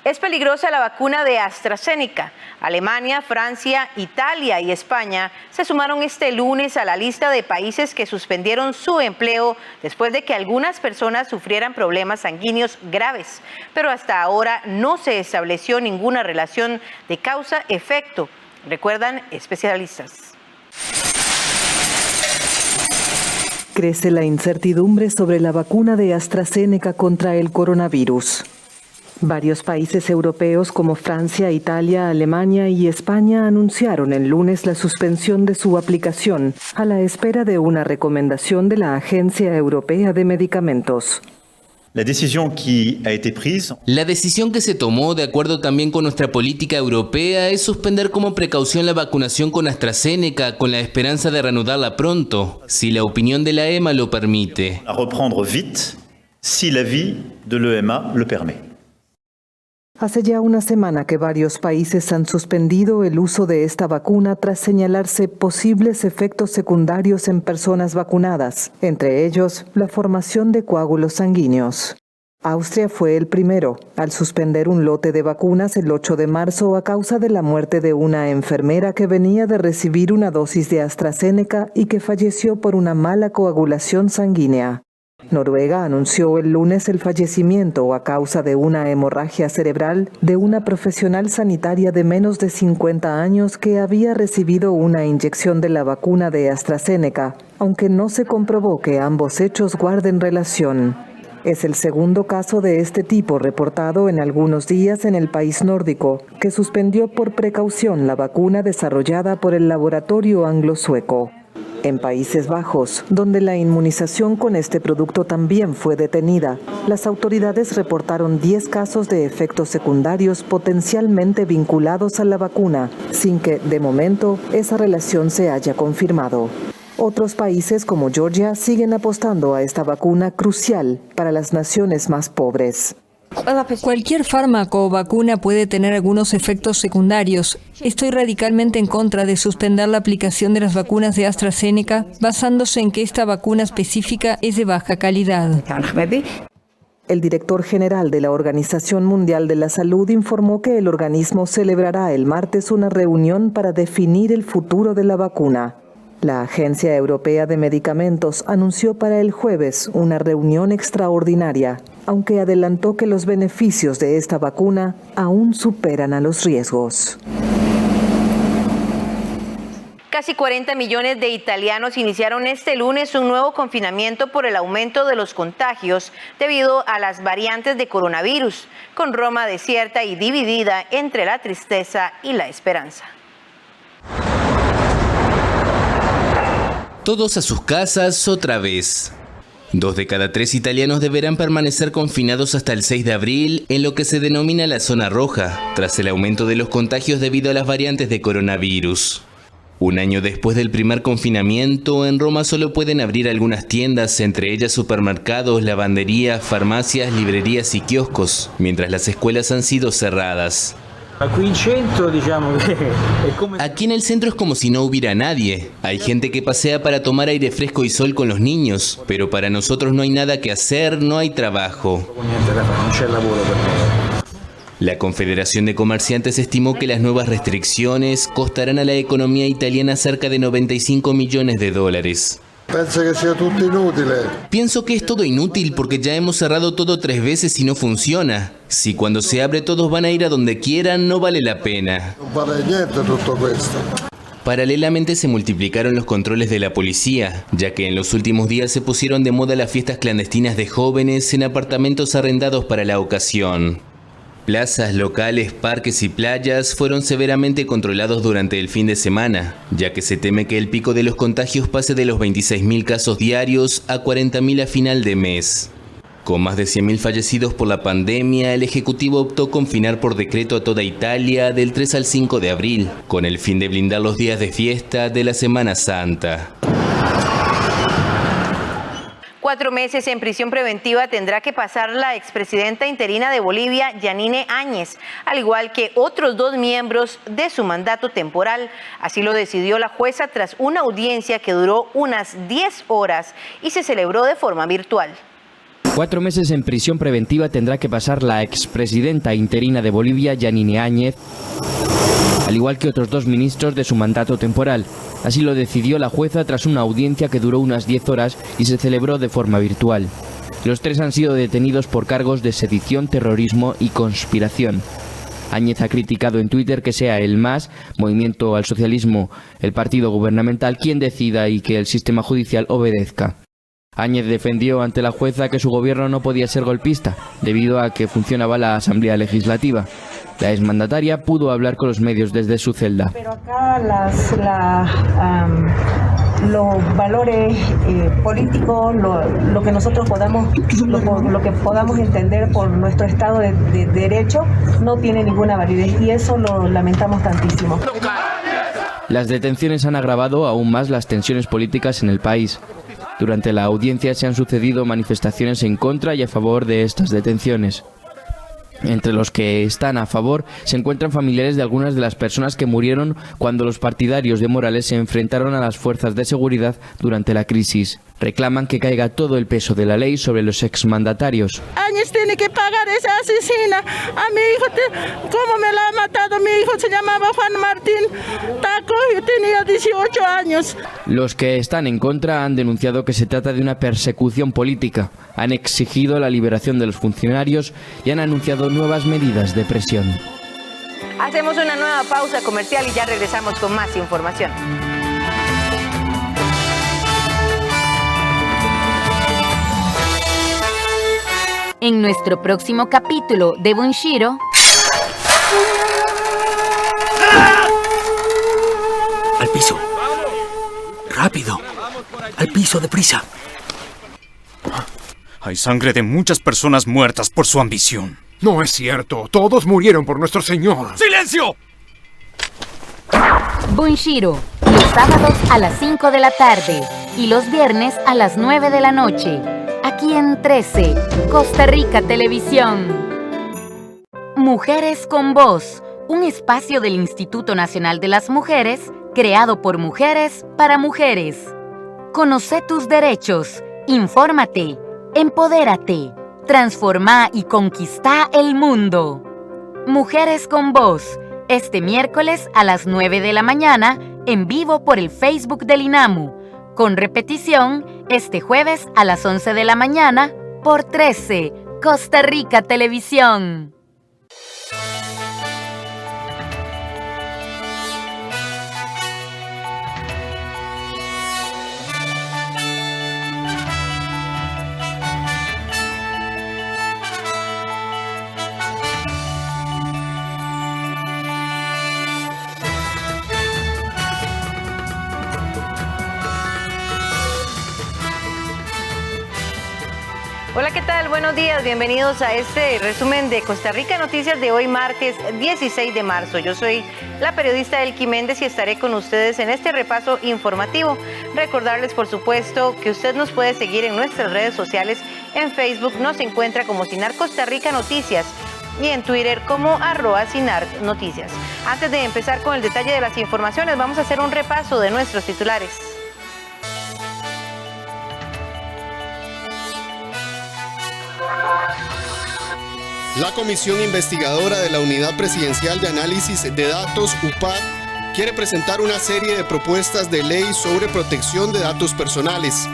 Es peligrosa la vacuna de AstraZeneca. Alemania, Francia, Italia y España se sumaron este lunes a la lista de países que suspendieron su empleo después de que algunas personas sufrieran problemas sanguíneos graves. Pero hasta ahora no se estableció ninguna relación de causa-efecto, recuerdan especialistas. Crece la incertidumbre sobre la vacuna de AstraZeneca contra el coronavirus. Varios países europeos como Francia, Italia, Alemania y España anunciaron el lunes la suspensión de su aplicación a la espera de una recomendación de la Agencia Europea de Medicamentos. La decisión que se tomó, de acuerdo también con nuestra política europea, es suspender como precaución la vacunación con AstraZeneca con la esperanza de reanudarla pronto, si la opinión de la EMA lo permite. A reprendre vite, si l'avis de l'EMA le permet. Hace ya una semana que varios países han suspendido el uso de esta vacuna tras señalarse posibles efectos secundarios en personas vacunadas, entre ellos la formación de coágulos sanguíneos. Austria fue el primero, al suspender un lote de vacunas el 8 de marzo a causa de la muerte de una enfermera que venía de recibir una dosis de AstraZeneca y que falleció por una mala coagulación sanguínea. Noruega anunció el lunes el fallecimiento a causa de una hemorragia cerebral de una profesional sanitaria de menos de 50 años que había recibido una inyección de la vacuna de AstraZeneca, aunque no se comprobó que ambos hechos guarden relación. Es el segundo caso de este tipo reportado en algunos días en el país nórdico, que suspendió por precaución la vacuna desarrollada por el laboratorio anglo-sueco. En Países Bajos, donde la inmunización con este producto también fue detenida, las autoridades reportaron 10 casos de efectos secundarios potencialmente vinculados a la vacuna, sin que, de momento, esa relación se haya confirmado. Otros países como Georgia siguen apostando a esta vacuna crucial para las naciones más pobres. Cualquier fármaco o vacuna puede tener algunos efectos secundarios. Estoy radicalmente en contra de suspender la aplicación de las vacunas de AstraZeneca basándose en que esta vacuna específica es de baja calidad. El director general de la Organización Mundial de la Salud informó que el organismo celebrará el martes una reunión para definir el futuro de la vacuna. La Agencia Europea de Medicamentos anunció para el jueves una reunión extraordinaria, aunque adelantó que los beneficios de esta vacuna aún superan a los riesgos. Casi 40 millones de italianos iniciaron este lunes un nuevo confinamiento por el aumento de los contagios debido a las variantes de coronavirus, con Roma desierta y dividida entre la tristeza y la esperanza. Todos a sus casas otra vez. 2 de cada 3 italianos deberán permanecer confinados hasta el 6 de abril en lo que se denomina la zona roja, tras el aumento de los contagios debido a las variantes de coronavirus. Un año después del primer confinamiento, en Roma solo pueden abrir algunas tiendas, entre ellas supermercados, lavanderías, farmacias, librerías y kioscos, mientras las escuelas han sido cerradas. Aquí en el centro es como si no hubiera nadie. Hay gente que pasea para tomar aire fresco y sol con los niños, pero para nosotros no hay nada que hacer, no hay trabajo. La Confederación de Comerciantes estimó que las nuevas restricciones costarán a la economía italiana cerca de 95 millones de dólares. Pienso que es todo inútil porque ya hemos cerrado todo 3 veces y no funciona. Si cuando se abre todos van a ir a donde quieran, no vale la pena. Paralelamente se multiplicaron los controles de la policía, ya que en los últimos días se pusieron de moda las fiestas clandestinas de jóvenes en apartamentos arrendados para la ocasión. Plazas, locales, parques y playas fueron severamente controlados durante el fin de semana, ya que se teme que el pico de los contagios pase de los 26.000 casos diarios a 40.000 a final de mes. Con más de 100.000 fallecidos por la pandemia, el Ejecutivo optó confinar por decreto a toda Italia del 3 al 5 de abril, con el fin de blindar los días de fiesta de la Semana Santa. 4 meses en prisión preventiva tendrá que pasar la expresidenta interina de Bolivia, Yanine Áñez, al igual que otros 2 miembros de su mandato temporal. Así lo decidió la jueza tras una audiencia que duró unas 10 horas y se celebró de forma virtual. 4 meses en prisión preventiva tendrá que pasar la expresidenta interina de Bolivia, Yanine Áñez, al igual que otros 2 ministros de su mandato temporal. Así lo decidió la jueza tras una audiencia que duró unas 10 horas y se celebró de forma virtual. Los 3 han sido detenidos por cargos de sedición, terrorismo y conspiración. Áñez ha criticado en Twitter que sea el MAS, Movimiento al Socialismo, el partido gubernamental, quien decida y que el sistema judicial obedezca. Áñez defendió ante la jueza que su gobierno no podía ser golpista, debido a que funcionaba la Asamblea Legislativa. La exmandataria pudo hablar con los medios desde su celda. Pero acá los valores políticos, lo que nosotros lo que podamos entender por nuestro Estado de Derecho, no tiene ninguna validez y eso lo lamentamos tantísimo. Las detenciones han agravado aún más las tensiones políticas en el país. Durante la audiencia se han sucedido manifestaciones en contra y a favor de estas detenciones. Entre los que están a favor se encuentran familiares de algunas de las personas que murieron cuando los partidarios de Morales se enfrentaron a las fuerzas de seguridad durante la crisis. Reclaman que caiga todo el peso de la ley sobre los exmandatarios. Áñez tiene que pagar esa asesina. A mi hijo, ¿cómo me la ha matado? Mi hijo se llamaba Juan Martín Taco y tenía 18 años. Los que están en contra han denunciado que se trata de una persecución política. Han exigido la liberación de los funcionarios y han anunciado nuevas medidas de presión. Hacemos una nueva pausa comercial y ya regresamos con más información. En nuestro próximo capítulo de Bunshiro... ¡Al piso! ¡Rápido! ¡Al piso, deprisa! Hay sangre de muchas personas muertas por su ambición. No es cierto. Todos murieron por nuestro Señor. ¡Silencio! Bunshiro, los sábados a las 5 de la tarde y los viernes a las 9 de la noche. Aquí en 13, Costa Rica Televisión. Mujeres con Voz, un espacio del Instituto Nacional de las Mujeres, creado por mujeres para mujeres. Conoce tus derechos, infórmate, empodérate, transforma y conquista el mundo. Mujeres con Voz, este miércoles a las 9 de la mañana en vivo por el Facebook del INAMU, con repetición este jueves a las 11 de la mañana por 13, Costa Rica Televisión. Hola, ¿qué tal? Buenos días, bienvenidos a este resumen de Costa Rica Noticias de hoy martes 16 de marzo. Yo soy la periodista Elki Méndez y estaré con ustedes en este repaso informativo. Recordarles, por supuesto, que usted nos puede seguir en nuestras redes sociales. En Facebook nos encuentra como Sinar Costa Rica Noticias y en Twitter como @SinarNoticias. Antes de empezar con el detalle de las informaciones, vamos a hacer un repaso de nuestros titulares. La Comisión Investigadora de la Unidad Presidencial de Análisis de Datos, UPAD, quiere presentar una serie de propuestas de ley sobre protección de datos personales.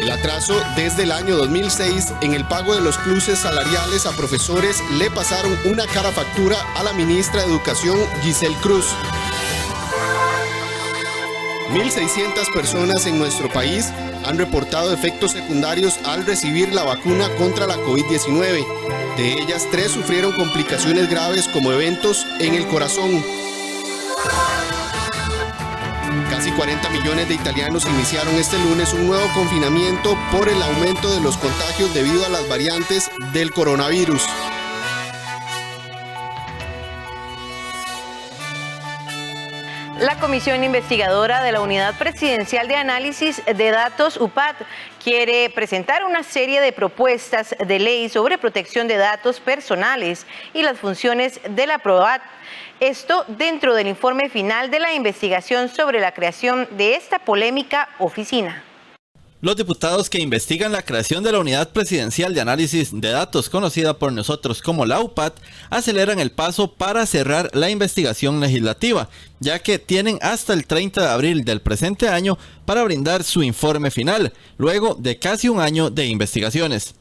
El atraso desde el año 2006 en el pago de los pluses salariales a profesores le pasaron una cara factura a la ministra de Educación, Giselle Cruz. 1.600 personas en nuestro país han reportado efectos secundarios al recibir la vacuna contra la COVID-19. De ellas, 3 sufrieron complicaciones graves como eventos en el corazón. Casi 40 millones de italianos iniciaron este lunes un nuevo confinamiento por el aumento de los contagios debido a las variantes del coronavirus. La Comisión Investigadora de la Unidad Presidencial de Análisis de Datos, UPAD, quiere presentar una serie de propuestas de ley sobre protección de datos personales y las funciones de la PRODAT. Esto dentro del informe final de la investigación sobre la creación de esta polémica oficina. Los diputados que investigan la creación de la Unidad Presidencial de Análisis de Datos, conocida por nosotros como la UPAD, aceleran el paso para cerrar la investigación legislativa, ya que tienen hasta el 30 de abril del presente año para brindar su informe final, luego de casi un año de investigaciones.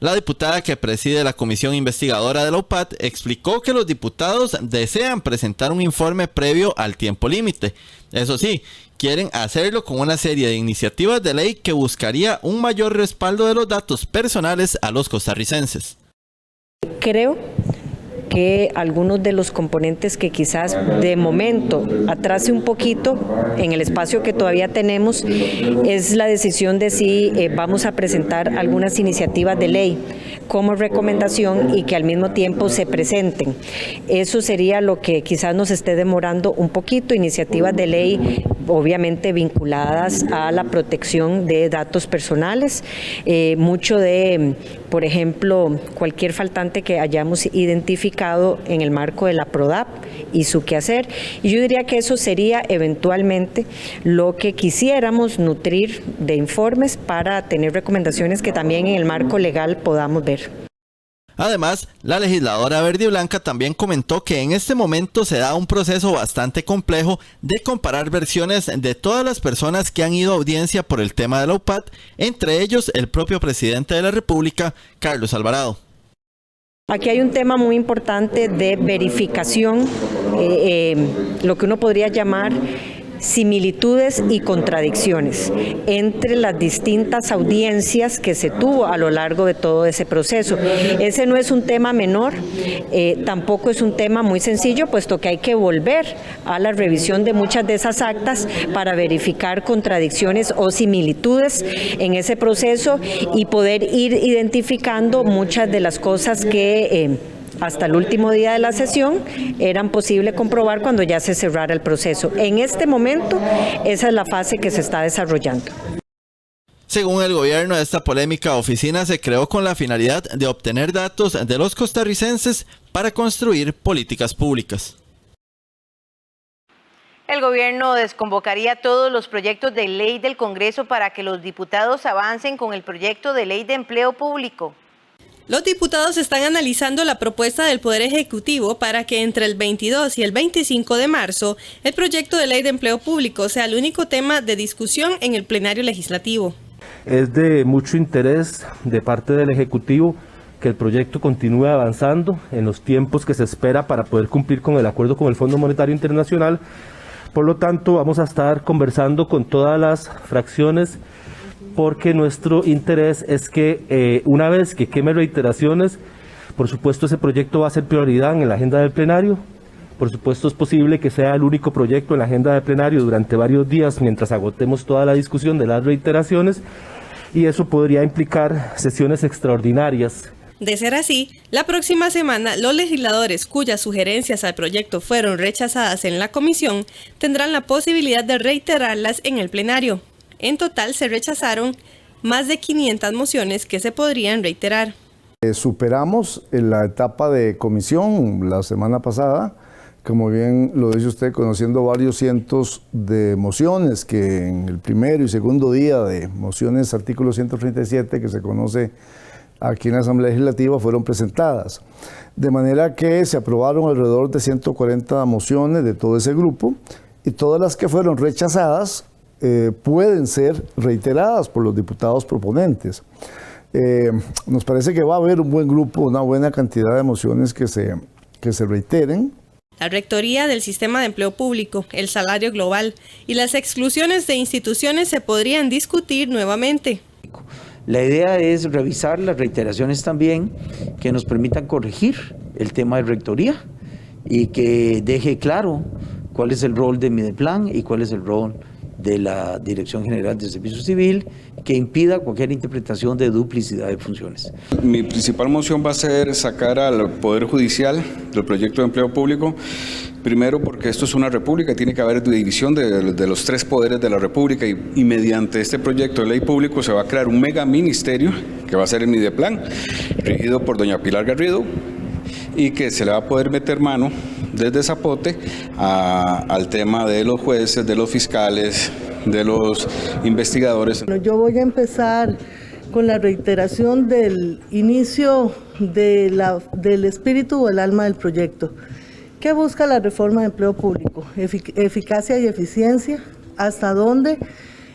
La diputada que preside la comisión investigadora de la UPAD explicó que los diputados desean presentar un informe previo al tiempo límite. Eso sí, quieren hacerlo con una serie de iniciativas de ley que buscaría un mayor respaldo de los datos personales a los costarricenses. Creo que algunos de los componentes que quizás de momento atrase un poquito en el espacio que todavía tenemos es la decisión de si vamos a presentar algunas iniciativas de ley como recomendación y que al mismo tiempo se presenten. Eso sería lo que quizás nos esté demorando un poquito, iniciativas de ley obviamente vinculadas a la protección de datos personales, mucho de, por ejemplo, cualquier faltante que hayamos identificado en el marco de la PRODAP y su quehacer. Y yo diría que eso sería eventualmente lo que quisiéramos nutrir de informes para tener recomendaciones que también en el marco legal podamos ver. Además, la legisladora verde y blanca también comentó que en este momento se da un proceso bastante complejo de comparar versiones de todas las personas que han ido a audiencia por el tema de la UPAD, entre ellos el propio presidente de la República, Carlos Alvarado. Aquí hay un tema muy importante de verificación, lo que uno podría llamar similitudes y contradicciones entre las distintas audiencias que se tuvo a lo largo de todo ese proceso. Ese no es un tema menor, tampoco es un tema muy sencillo, puesto que hay que volver a la revisión de muchas de esas actas para verificar contradicciones o similitudes en ese proceso y poder ir identificando muchas de las cosas que hasta el último día de la sesión eran posible comprobar cuando ya se cerrara el proceso. En este momento, esa es la fase que se está desarrollando. Según el gobierno, esta polémica oficina se creó con la finalidad de obtener datos de los costarricenses para construir políticas públicas. El gobierno desconvocaría todos los proyectos de ley del Congreso para que los diputados avancen con el proyecto de ley de empleo público. Los diputados están analizando la propuesta del Poder Ejecutivo para que entre el 22 y el 25 de marzo el proyecto de ley de empleo público sea el único tema de discusión en el plenario legislativo. Es de mucho interés de parte del Ejecutivo que el proyecto continúe avanzando en los tiempos que se espera para poder cumplir con el acuerdo con el Fondo Monetario Internacional. Por lo tanto, vamos a estar conversando con todas las fracciones porque nuestro interés es que una vez que queme reiteraciones, por supuesto ese proyecto va a ser prioridad en la agenda del plenario. Por supuesto es posible que sea el único proyecto en la agenda del plenario durante varios días mientras agotemos toda la discusión de las reiteraciones y eso podría implicar sesiones extraordinarias. De ser así, la próxima semana los legisladores cuyas sugerencias al proyecto fueron rechazadas en la comisión tendrán la posibilidad de reiterarlas en el plenario. En total se rechazaron más de 500 mociones que se podrían reiterar. Superamos la etapa de comisión la semana pasada, como bien lo dice usted, conociendo varios cientos de mociones que en el primero y segundo día de mociones artículo 137 que se conoce aquí en la Asamblea Legislativa fueron presentadas. De manera que se aprobaron alrededor de 140 mociones de todo ese grupo y todas las que fueron rechazadas pueden ser reiteradas por los diputados proponentes. Nos parece que va a haber un buen grupo, una buena cantidad de mociones que se reiteren. La rectoría del sistema de empleo público, el salario global y las exclusiones de instituciones se podrían discutir nuevamente. La idea es revisar las reiteraciones también que nos permitan corregir el tema de rectoría y que deje claro cuál es el rol de Mideplan y cuál es el rol de la Dirección General de Servicio Civil, que impida cualquier interpretación de duplicidad de funciones. Mi principal moción va a ser sacar al Poder Judicial del proyecto de empleo público, primero porque esto es una república, tiene que haber división de los tres poderes de la república y mediante este proyecto de ley público se va a crear un mega ministerio que va a ser el Mideplan, regido por doña Pilar Garrido, y que se le va a poder meter mano desde Zapote al tema de los jueces, de los fiscales, de los investigadores. Yo voy a empezar con la reiteración del inicio del espíritu o el alma del proyecto. ¿Qué busca la reforma de empleo público? Eficacia y eficiencia. ¿Hasta dónde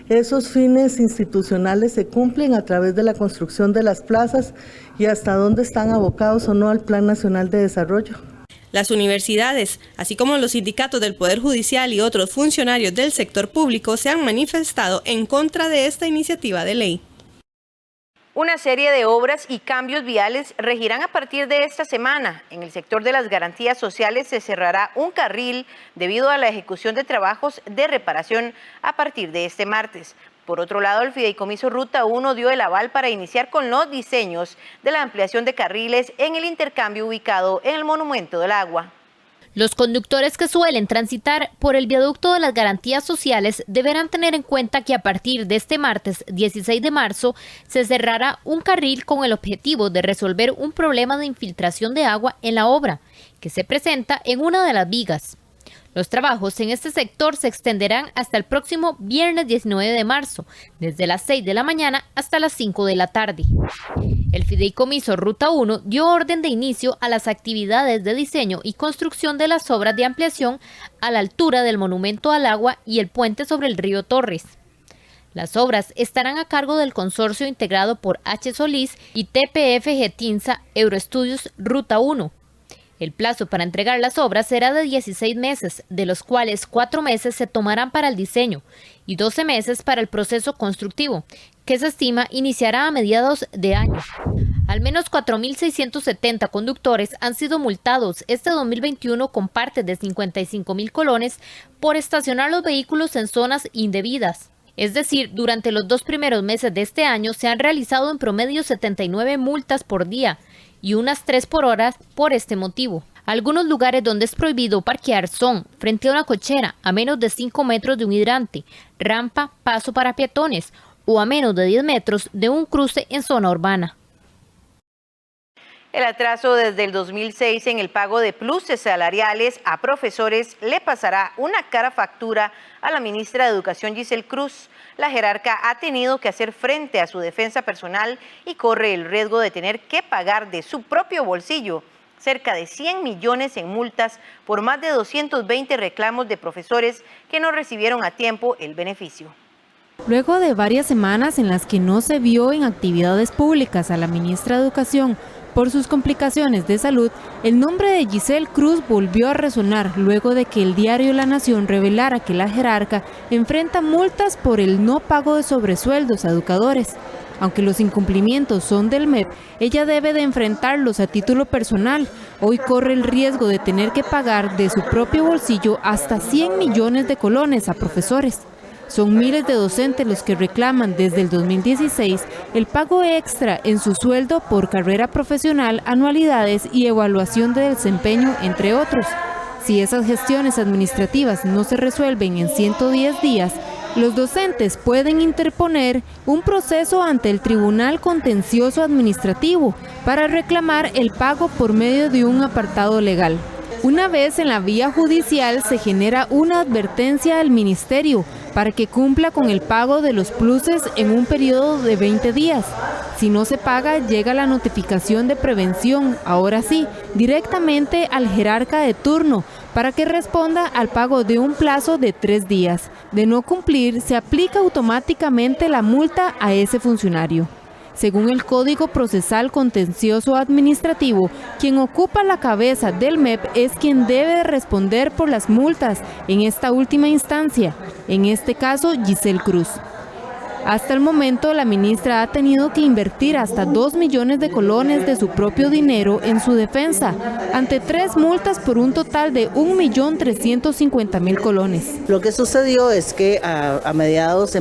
esos fines institucionales se cumplen a través de la construcción de las plazas y hasta dónde están abocados o no al Plan Nacional de Desarrollo? Las universidades, así como los sindicatos del Poder Judicial y otros funcionarios del sector público se han manifestado en contra de esta iniciativa de ley. Una serie de obras y cambios viales regirán a partir de esta semana. En el sector de las garantías sociales se cerrará un carril debido a la ejecución de trabajos de reparación a partir de este martes. Por otro lado, el Fideicomiso Ruta 1 dio el aval para iniciar con los diseños de la ampliación de carriles en el intercambio ubicado en el Monumento del Agua. Los conductores que suelen transitar por el viaducto de las garantías sociales deberán tener en cuenta que a partir de este martes 16 de marzo se cerrará un carril con el objetivo de resolver un problema de infiltración de agua en la obra, que se presenta en una de las vigas. Los trabajos en este sector se extenderán hasta el próximo viernes 19 de marzo, desde las 6 de la mañana hasta las 5 de la tarde. El Fideicomiso Ruta 1 dio orden de inicio a las actividades de diseño y construcción de las obras de ampliación a la altura del Monumento al Agua y el puente sobre el río Torres. Las obras estarán a cargo del consorcio integrado por H. Solís y TPF Getinsa Euroestudios Ruta 1. El plazo para entregar las obras será de 16 meses, de los cuales 4 meses se tomarán para el diseño y 12 meses para el proceso constructivo, que se estima iniciará a mediados de año. Al menos 4.670 conductores han sido multados este 2021 con partes de 55.000 colones por estacionar los vehículos en zonas indebidas. Es decir, durante los 2 primeros meses de este año se han realizado en promedio 79 multas por día y unas 3 por hora por este motivo. Algunos lugares donde es prohibido parquear son frente a una cochera a menos de 5 metros de un hidrante, rampa, paso para peatones o a menos de 10 metros de un cruce en zona urbana. El atraso desde el 2006 en el pago de pluses salariales a profesores le pasará una cara factura a la ministra de Educación, Giselle Cruz. La jerarca ha tenido que hacer frente a su defensa personal y corre el riesgo de tener que pagar de su propio bolsillo cerca de 100 millones en multas por más de 220 reclamos de profesores que no recibieron a tiempo el beneficio. Luego de varias semanas en las que no se vio en actividades públicas a la ministra de Educación por sus complicaciones de salud, el nombre de Giselle Cruz volvió a resonar luego de que el diario La Nación revelara que la jerarca enfrenta multas por el no pago de sobresueldos a educadores. Aunque los incumplimientos son del MEP, ella debe de enfrentarlos a título personal. Hoy corre el riesgo de tener que pagar de su propio bolsillo hasta 100 millones de colones a profesores. Son miles de docentes los que reclaman desde el 2016 el pago extra en su sueldo por carrera profesional, anualidades y evaluación de desempeño, entre otros. Si esas gestiones administrativas no se resuelven en 110 días, los docentes pueden interponer un proceso ante el Tribunal Contencioso Administrativo para reclamar el pago por medio de un apartado legal. Una vez en la vía judicial se genera una advertencia al ministerio para que cumpla con el pago de los pluses en un periodo de 20 días. Si no se paga, llega la notificación de prevención, ahora sí, directamente al jerarca de turno, para que responda al pago de un plazo de 3 días. De no cumplir, se aplica automáticamente la multa a ese funcionario. Según el Código Procesal Contencioso Administrativo, quien ocupa la cabeza del MEP es quien debe responder por las multas en esta última instancia, en este caso Giselle Cruz. Hasta el momento, la ministra ha tenido que invertir hasta 2 millones de colones de su propio dinero en su defensa, ante 3 multas por un total de 1.350.000 colones. Lo que sucedió es que a mediados,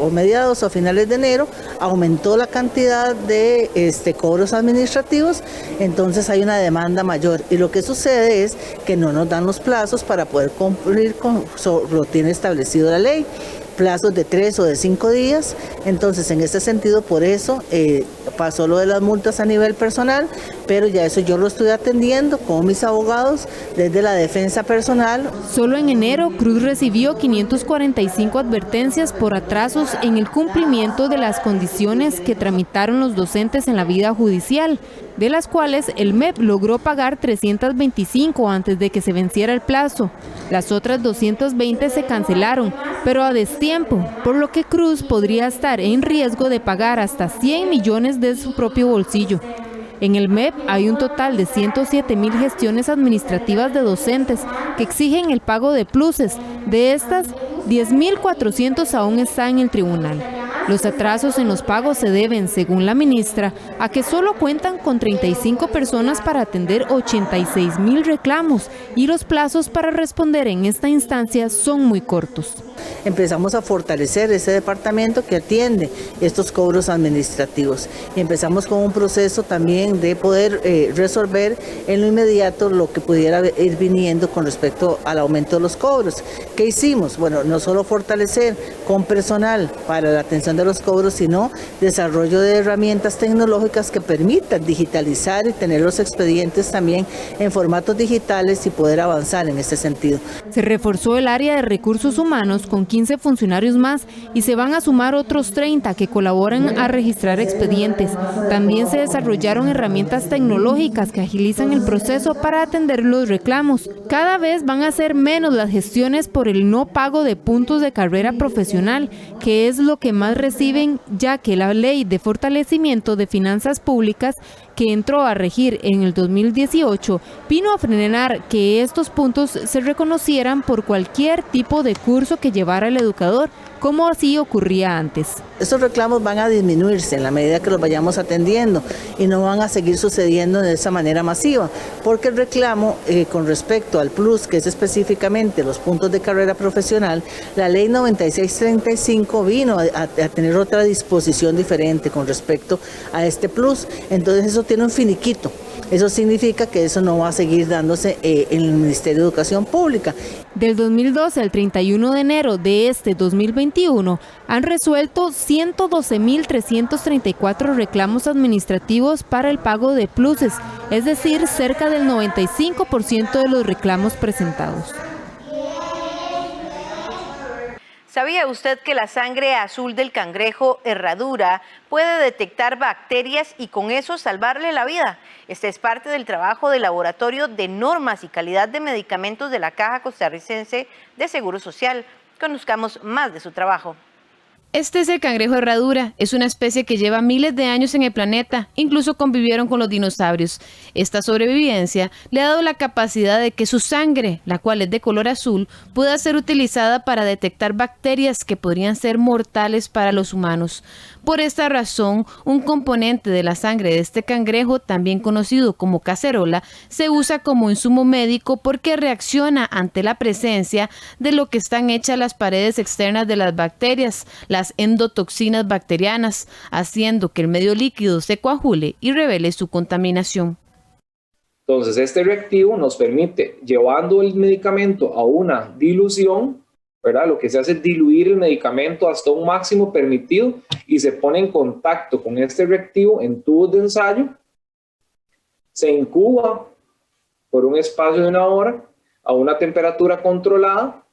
mediados o finales de enero, aumentó la cantidad de cobros administrativos, entonces hay una demanda mayor. Y lo que sucede es que no nos dan los plazos para poder cumplir con lo tiene establecido la ley. Plazos de 3 o de 5 días, entonces en ese sentido por eso pasó lo de las multas a nivel personal, pero ya eso yo lo estoy atendiendo con mis abogados desde la defensa personal. Solo en enero Cruz recibió 545 advertencias por atrasos en el cumplimiento de las condiciones que tramitaron los docentes en la vida judicial, de las cuales el MEP logró pagar 325 antes de que se venciera el plazo. Las otras 220 se cancelaron, pero a destiempo, por lo que Cruz podría estar en riesgo de pagar hasta 100 millones de su propio bolsillo. En el MEP hay un total de 107.000 gestiones administrativas de docentes que exigen el pago de pluses. De estas, 10.400 aún están en el tribunal. Los atrasos en los pagos se deben, según la ministra, a que solo cuentan con 35 personas para atender 86.000 reclamos y los plazos para responder en esta instancia son muy cortos. Empezamos a fortalecer ese departamento que atiende estos cobros administrativos y empezamos con un proceso también de poder resolver en lo inmediato lo que pudiera ir viniendo con respecto al aumento de los cobros. ¿Qué hicimos? Bueno, no solo fortalecer con personal para la atención de los cobros, sino desarrollo de herramientas tecnológicas que permitan digitalizar y tener los expedientes también en formatos digitales y poder avanzar en ese sentido. Se reforzó el área de recursos humanos con 15 funcionarios más y se van a sumar otros 30 que colaboran a registrar expedientes. También se desarrollaron herramientas tecnológicas que agilizan el proceso para atender los reclamos. Cada vez van a ser menos las gestiones por el no pago de puntos de carrera profesional, que es lo que más reciben, ya que la Ley de Fortalecimiento de Finanzas Públicas, que entró a regir en el 2018, vino a frenar que estos puntos se reconocieran por cualquier tipo de curso que llevara el educador, como así ocurría antes. Estos reclamos van a disminuirse en la medida que los vayamos atendiendo y no van a seguir sucediendo de esa manera masiva, porque el reclamo con respecto al plus, que es específicamente los puntos de carrera profesional, la ley 9635 vino a tener otra disposición diferente con respecto a este plus, entonces eso tiene un finiquito. Eso significa que eso no va a seguir dándose en el Ministerio de Educación Pública. Del 2012 al 31 de enero de este 2021 han resuelto 112.334 reclamos administrativos para el pago de pluses, es decir, cerca del 95% de los reclamos presentados. ¿Sabía usted que la sangre azul del cangrejo herradura puede detectar bacterias y con eso salvarle la vida? Este es parte del trabajo del Laboratorio de Normas y Calidad de Medicamentos de la Caja Costarricense de Seguro Social. Conozcamos más de su trabajo. Este es el cangrejo herradura, es una especie que lleva miles de años en el planeta, incluso convivieron con los dinosaurios. Esta sobrevivencia le ha dado la capacidad de que su sangre, la cual es de color azul, pueda ser utilizada para detectar bacterias que podrían ser mortales para los humanos. Por esta razón, un componente de la sangre de este cangrejo, también conocido como cacerola, se usa como insumo médico porque reacciona ante la presencia de lo que están hechas las paredes externas de las bacterias, las endotoxinas bacterianas, haciendo que el medio líquido se coagule y revele su contaminación. Entonces, este reactivo nos permite, llevando el medicamento a una dilución, ¿verdad? Lo que se hace es diluir el medicamento hasta un máximo permitido y se pone en contacto con este reactivo en tubos de ensayo, se incuba por un espacio de 1 hora a una temperatura controlada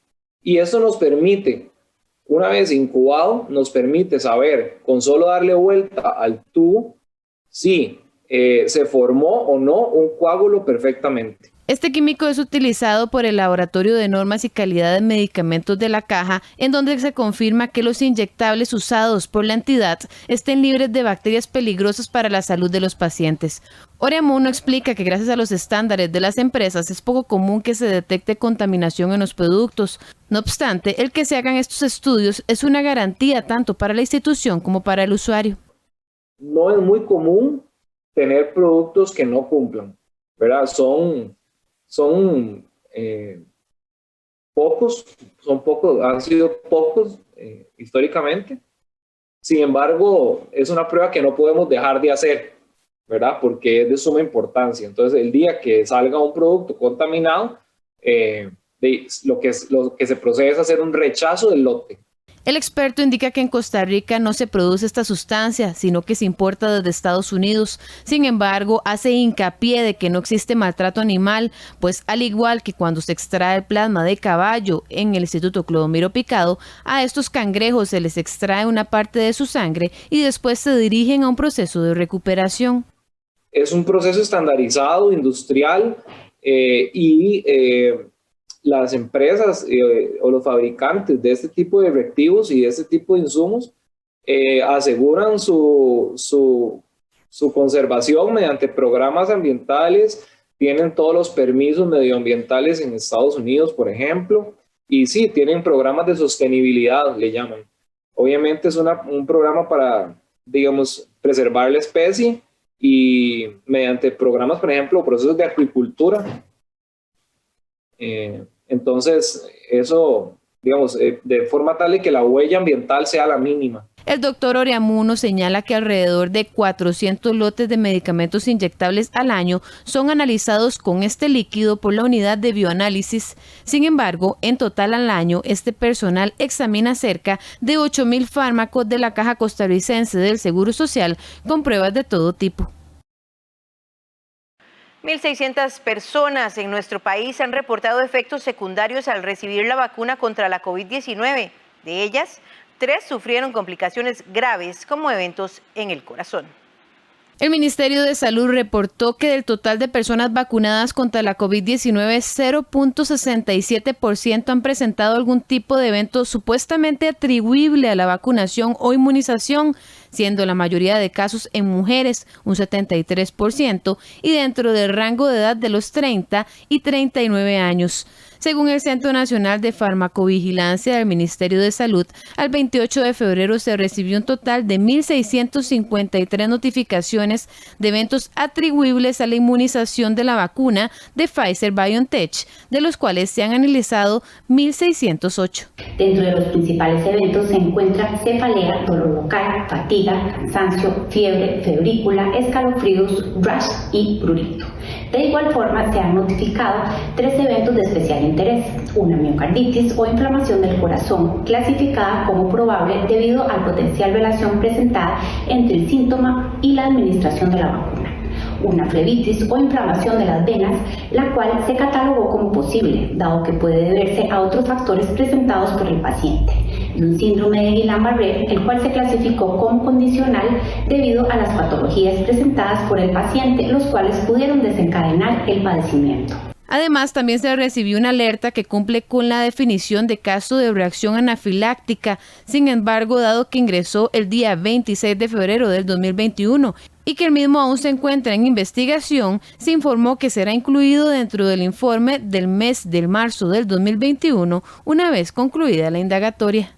y eso nos permite, una vez incubado, nos permite saber con solo darle vuelta al tubo si se formó o no un coágulo perfectamente. Este químico es utilizado por el Laboratorio de Normas y Calidad de Medicamentos de la Caja, en donde se confirma que los inyectables usados por la entidad estén libres de bacterias peligrosas para la salud de los pacientes. Oreamuno explica que gracias a los estándares de las empresas es poco común que se detecte contaminación en los productos. No obstante, el que se hagan estos estudios es una garantía tanto para la institución como para el usuario. No es muy común tener productos que no cumplan, ¿verdad? Han sido pocos históricamente. Sin embargo, es una prueba que no podemos dejar de hacer, ¿verdad? Porque es de suma importancia. Entonces, el día que salga un producto contaminado, lo que se procede es hacer un rechazo del lote. El experto indica que en Costa Rica no se produce esta sustancia, sino que se importa desde Estados Unidos. Sin embargo, hace hincapié de que no existe maltrato animal, pues al igual que cuando se extrae el plasma de caballo en el Instituto Clodomiro Picado, a estos cangrejos se les extrae una parte de su sangre y después se dirigen a un proceso de recuperación. Es un proceso estandarizado, industrial, las empresas o los fabricantes de este tipo de reactivos y de este tipo de insumos aseguran su conservación mediante programas ambientales, tienen todos los permisos medioambientales en Estados Unidos, por ejemplo, y sí, tienen programas de sostenibilidad, le llaman. Obviamente es un programa para, digamos, preservar la especie y mediante programas, por ejemplo, procesos de acuicultura. Entonces, eso, digamos, de forma tal de que la huella ambiental sea la mínima. El doctor Oreamuno señala que alrededor de 400 lotes de medicamentos inyectables al año son analizados con este líquido por la unidad de bioanálisis. Sin embargo, en total al año, este personal examina cerca de 8.000 fármacos de la Caja Costarricense del Seguro Social con pruebas de todo tipo. 1.600 personas en nuestro país han reportado efectos secundarios al recibir la vacuna contra la COVID-19. De ellas, 3 sufrieron complicaciones graves como eventos en el corazón. El Ministerio de Salud reportó que del total de personas vacunadas contra la COVID-19, 0.67% han presentado algún tipo de evento supuestamente atribuible a la vacunación o inmunización, siendo la mayoría de casos en mujeres, un 73%, y dentro del rango de edad de los 30 y 39 años. Según el Centro Nacional de Farmacovigilancia del Ministerio de Salud, al 28 de febrero se recibió un total de 1.653 notificaciones de eventos atribuibles a la inmunización de la vacuna de Pfizer-BioNTech, de los cuales se han analizado 1.608. Dentro de los principales eventos se encuentran cefalea, dolor local, fatiga, fatiga, cansancio, fiebre, febrícula, escalofríos, rash y prurito. De igual forma, se han notificado 3 eventos de especial interés: una miocarditis o inflamación del corazón, clasificada como probable debido a la potencial relación presentada entre el síntoma y la administración de la vacuna; una flebitis o inflamación de las venas, la cual se catalogó como posible, dado que puede deberse a otros factores presentados por el paciente; y un síndrome de Guillain-Barré, el cual se clasificó como condicional debido a las patologías presentadas por el paciente, los cuales pudieron desencadenar el padecimiento. Además, también se recibió una alerta que cumple con la definición de caso de reacción anafiláctica. Sin embargo, dado que ingresó el día 26 de febrero del 2021 y que el mismo aún se encuentra en investigación, se informó que será incluido dentro del informe del mes de marzo del 2021 una vez concluida la indagatoria.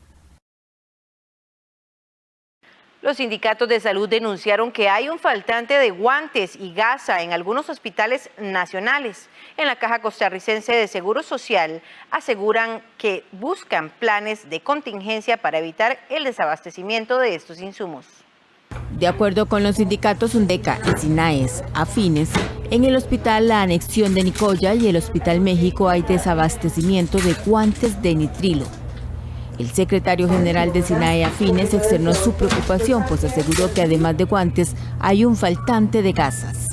Los sindicatos de salud denunciaron que hay un faltante de guantes y gasa en algunos hospitales nacionales. En la Caja Costarricense de Seguro Social aseguran que buscan planes de contingencia para evitar el desabastecimiento de estos insumos. De acuerdo con los sindicatos UNDECA y SINAES afines, en el Hospital La Anexión de Nicoya y el Hospital México hay desabastecimiento de guantes de nitrilo. El secretario general de SINAE afines externó su preocupación, pues aseguró que además de guantes hay un faltante de gasas.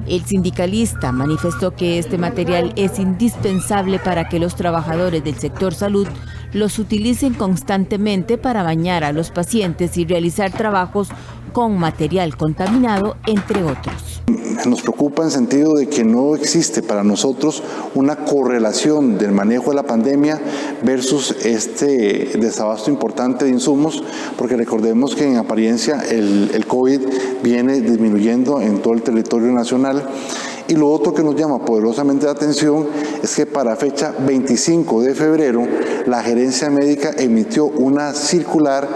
El sindicalista manifestó que este material es indispensable para que los trabajadores del sector salud los utilicen constantemente para bañar a los pacientes y realizar trabajos con material contaminado, entre otros. Nos preocupa en sentido de que no existe para nosotros una correlación del manejo de la pandemia versus este desabasto importante de insumos, porque recordemos que en apariencia el COVID viene disminuyendo en todo el territorio nacional. Y lo otro que nos llama poderosamente la atención es que para fecha 25 de febrero la gerencia médica emitió una circular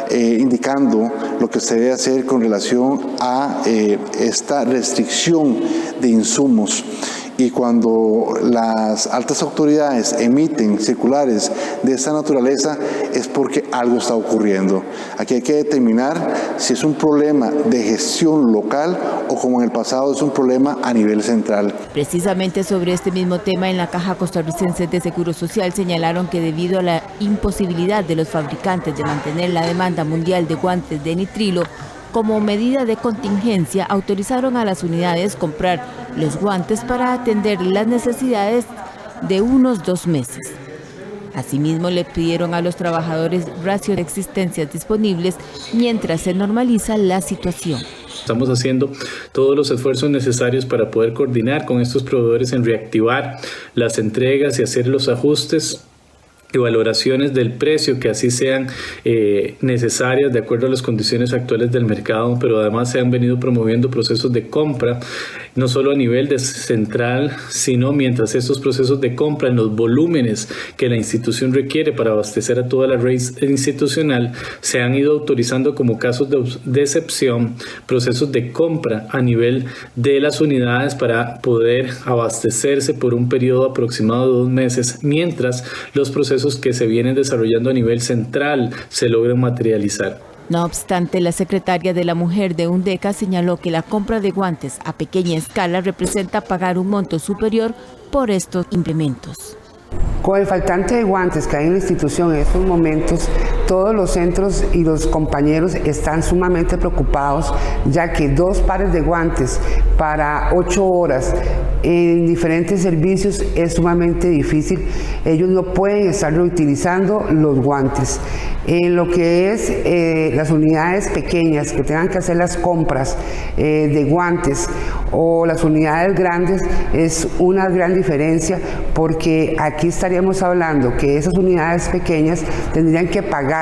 indicando lo que se debe hacer con relación a esta restricción de insumos. Y cuando las altas autoridades emiten circulares de esta naturaleza es porque algo está ocurriendo. Aquí hay que determinar si es un problema de gestión local o, como en el pasado, es un problema a nivel central. Precisamente sobre este mismo tema, en la Caja Costarricense de Seguro Social señalaron que debido a la imposibilidad de los fabricantes de mantener la demanda mundial de guantes de nitrilo, como medida de contingencia, autorizaron a las unidades comprar los guantes para atender las necesidades de unos 2 meses. Asimismo, le pidieron a los trabajadores ratio de existencias disponibles mientras se normaliza la situación. Estamos haciendo todos los esfuerzos necesarios para poder coordinar con estos proveedores en reactivar las entregas y hacer los ajustes y valoraciones del precio que así sean necesarias de acuerdo a las condiciones actuales del mercado, pero además se han venido promoviendo procesos de compra, no solo a nivel de central, sino mientras estos procesos de compra en los volúmenes que la institución requiere para abastecer a toda la red institucional, se han ido autorizando como casos de excepción procesos de compra a nivel de las unidades para poder abastecerse por un periodo aproximado de 2 meses, mientras los procesos que se vienen desarrollando a nivel central se logran materializar. No obstante, la secretaria de la Mujer de UNDECA señaló que la compra de guantes a pequeña escala representa pagar un monto superior por estos implementos. Con el faltante de guantes que hay en la institución en estos momentos, todos los centros y los compañeros están sumamente preocupados, ya que 2 pares de guantes para 8 horas en diferentes servicios es sumamente difícil. Ellos no pueden estar reutilizando los guantes. En lo que es las unidades pequeñas que tengan que hacer las compras de guantes o las unidades grandes es una gran diferencia, porque aquí estaríamos hablando que esas unidades pequeñas tendrían que pagar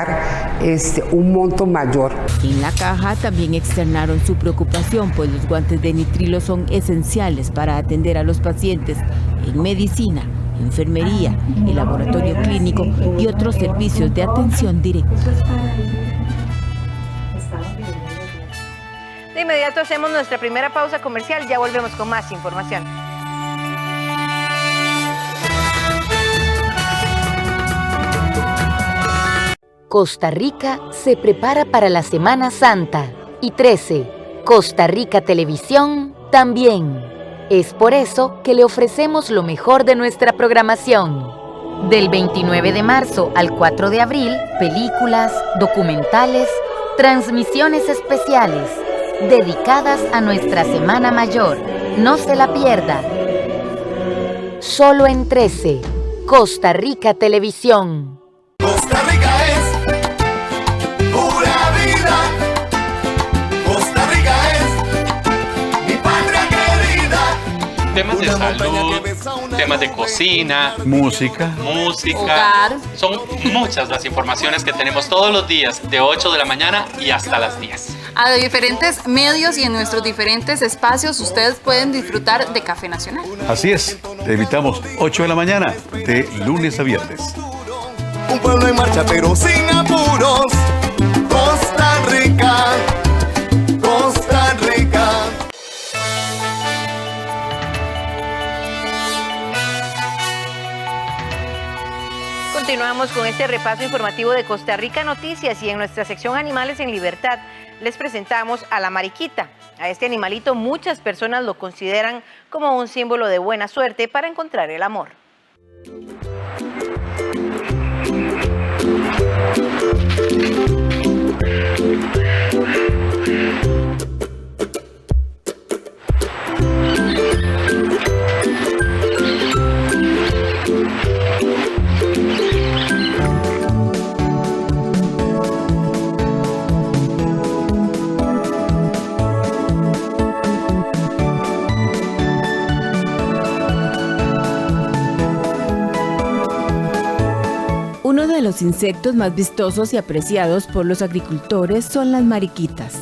un monto mayor. En la Caja también externaron su preocupación, pues los guantes de nitrilo son esenciales para atender a los pacientes en medicina, enfermería, el laboratorio clínico y otros servicios de atención directa. De inmediato hacemos nuestra primera pausa comercial, ya volvemos con más información. Costa Rica se prepara para la Semana Santa. Y 13. Costa Rica Televisión también. Es por eso que le ofrecemos lo mejor de nuestra programación. Del 29 de marzo al 4 de abril, películas, documentales, transmisiones especiales, dedicadas a nuestra Semana Mayor. No se la pierda. Solo en 13. Costa Rica Televisión. Costa Rica es pura vida. Costa Rica es mi patria querida. Temas de salud, temas de cocina, música, hogar. Son muchas las informaciones que tenemos todos los días de 8 de la mañana y hasta las 10. A diferentes medios y en nuestros diferentes espacios ustedes pueden disfrutar de Café Nacional. Así es, te invitamos 8 de la mañana, de lunes a viernes. Un pueblo en marcha pero sin apuros. Costa Rica, Costa Rica. Continuamos con este repaso informativo de Costa Rica Noticias y en nuestra sección Animales en Libertad les presentamos a la mariquita. A este animalito muchas personas lo consideran como un símbolo de buena suerte para encontrar el amor. Uno de los insectos más vistosos y apreciados por los agricultores son las mariquitas.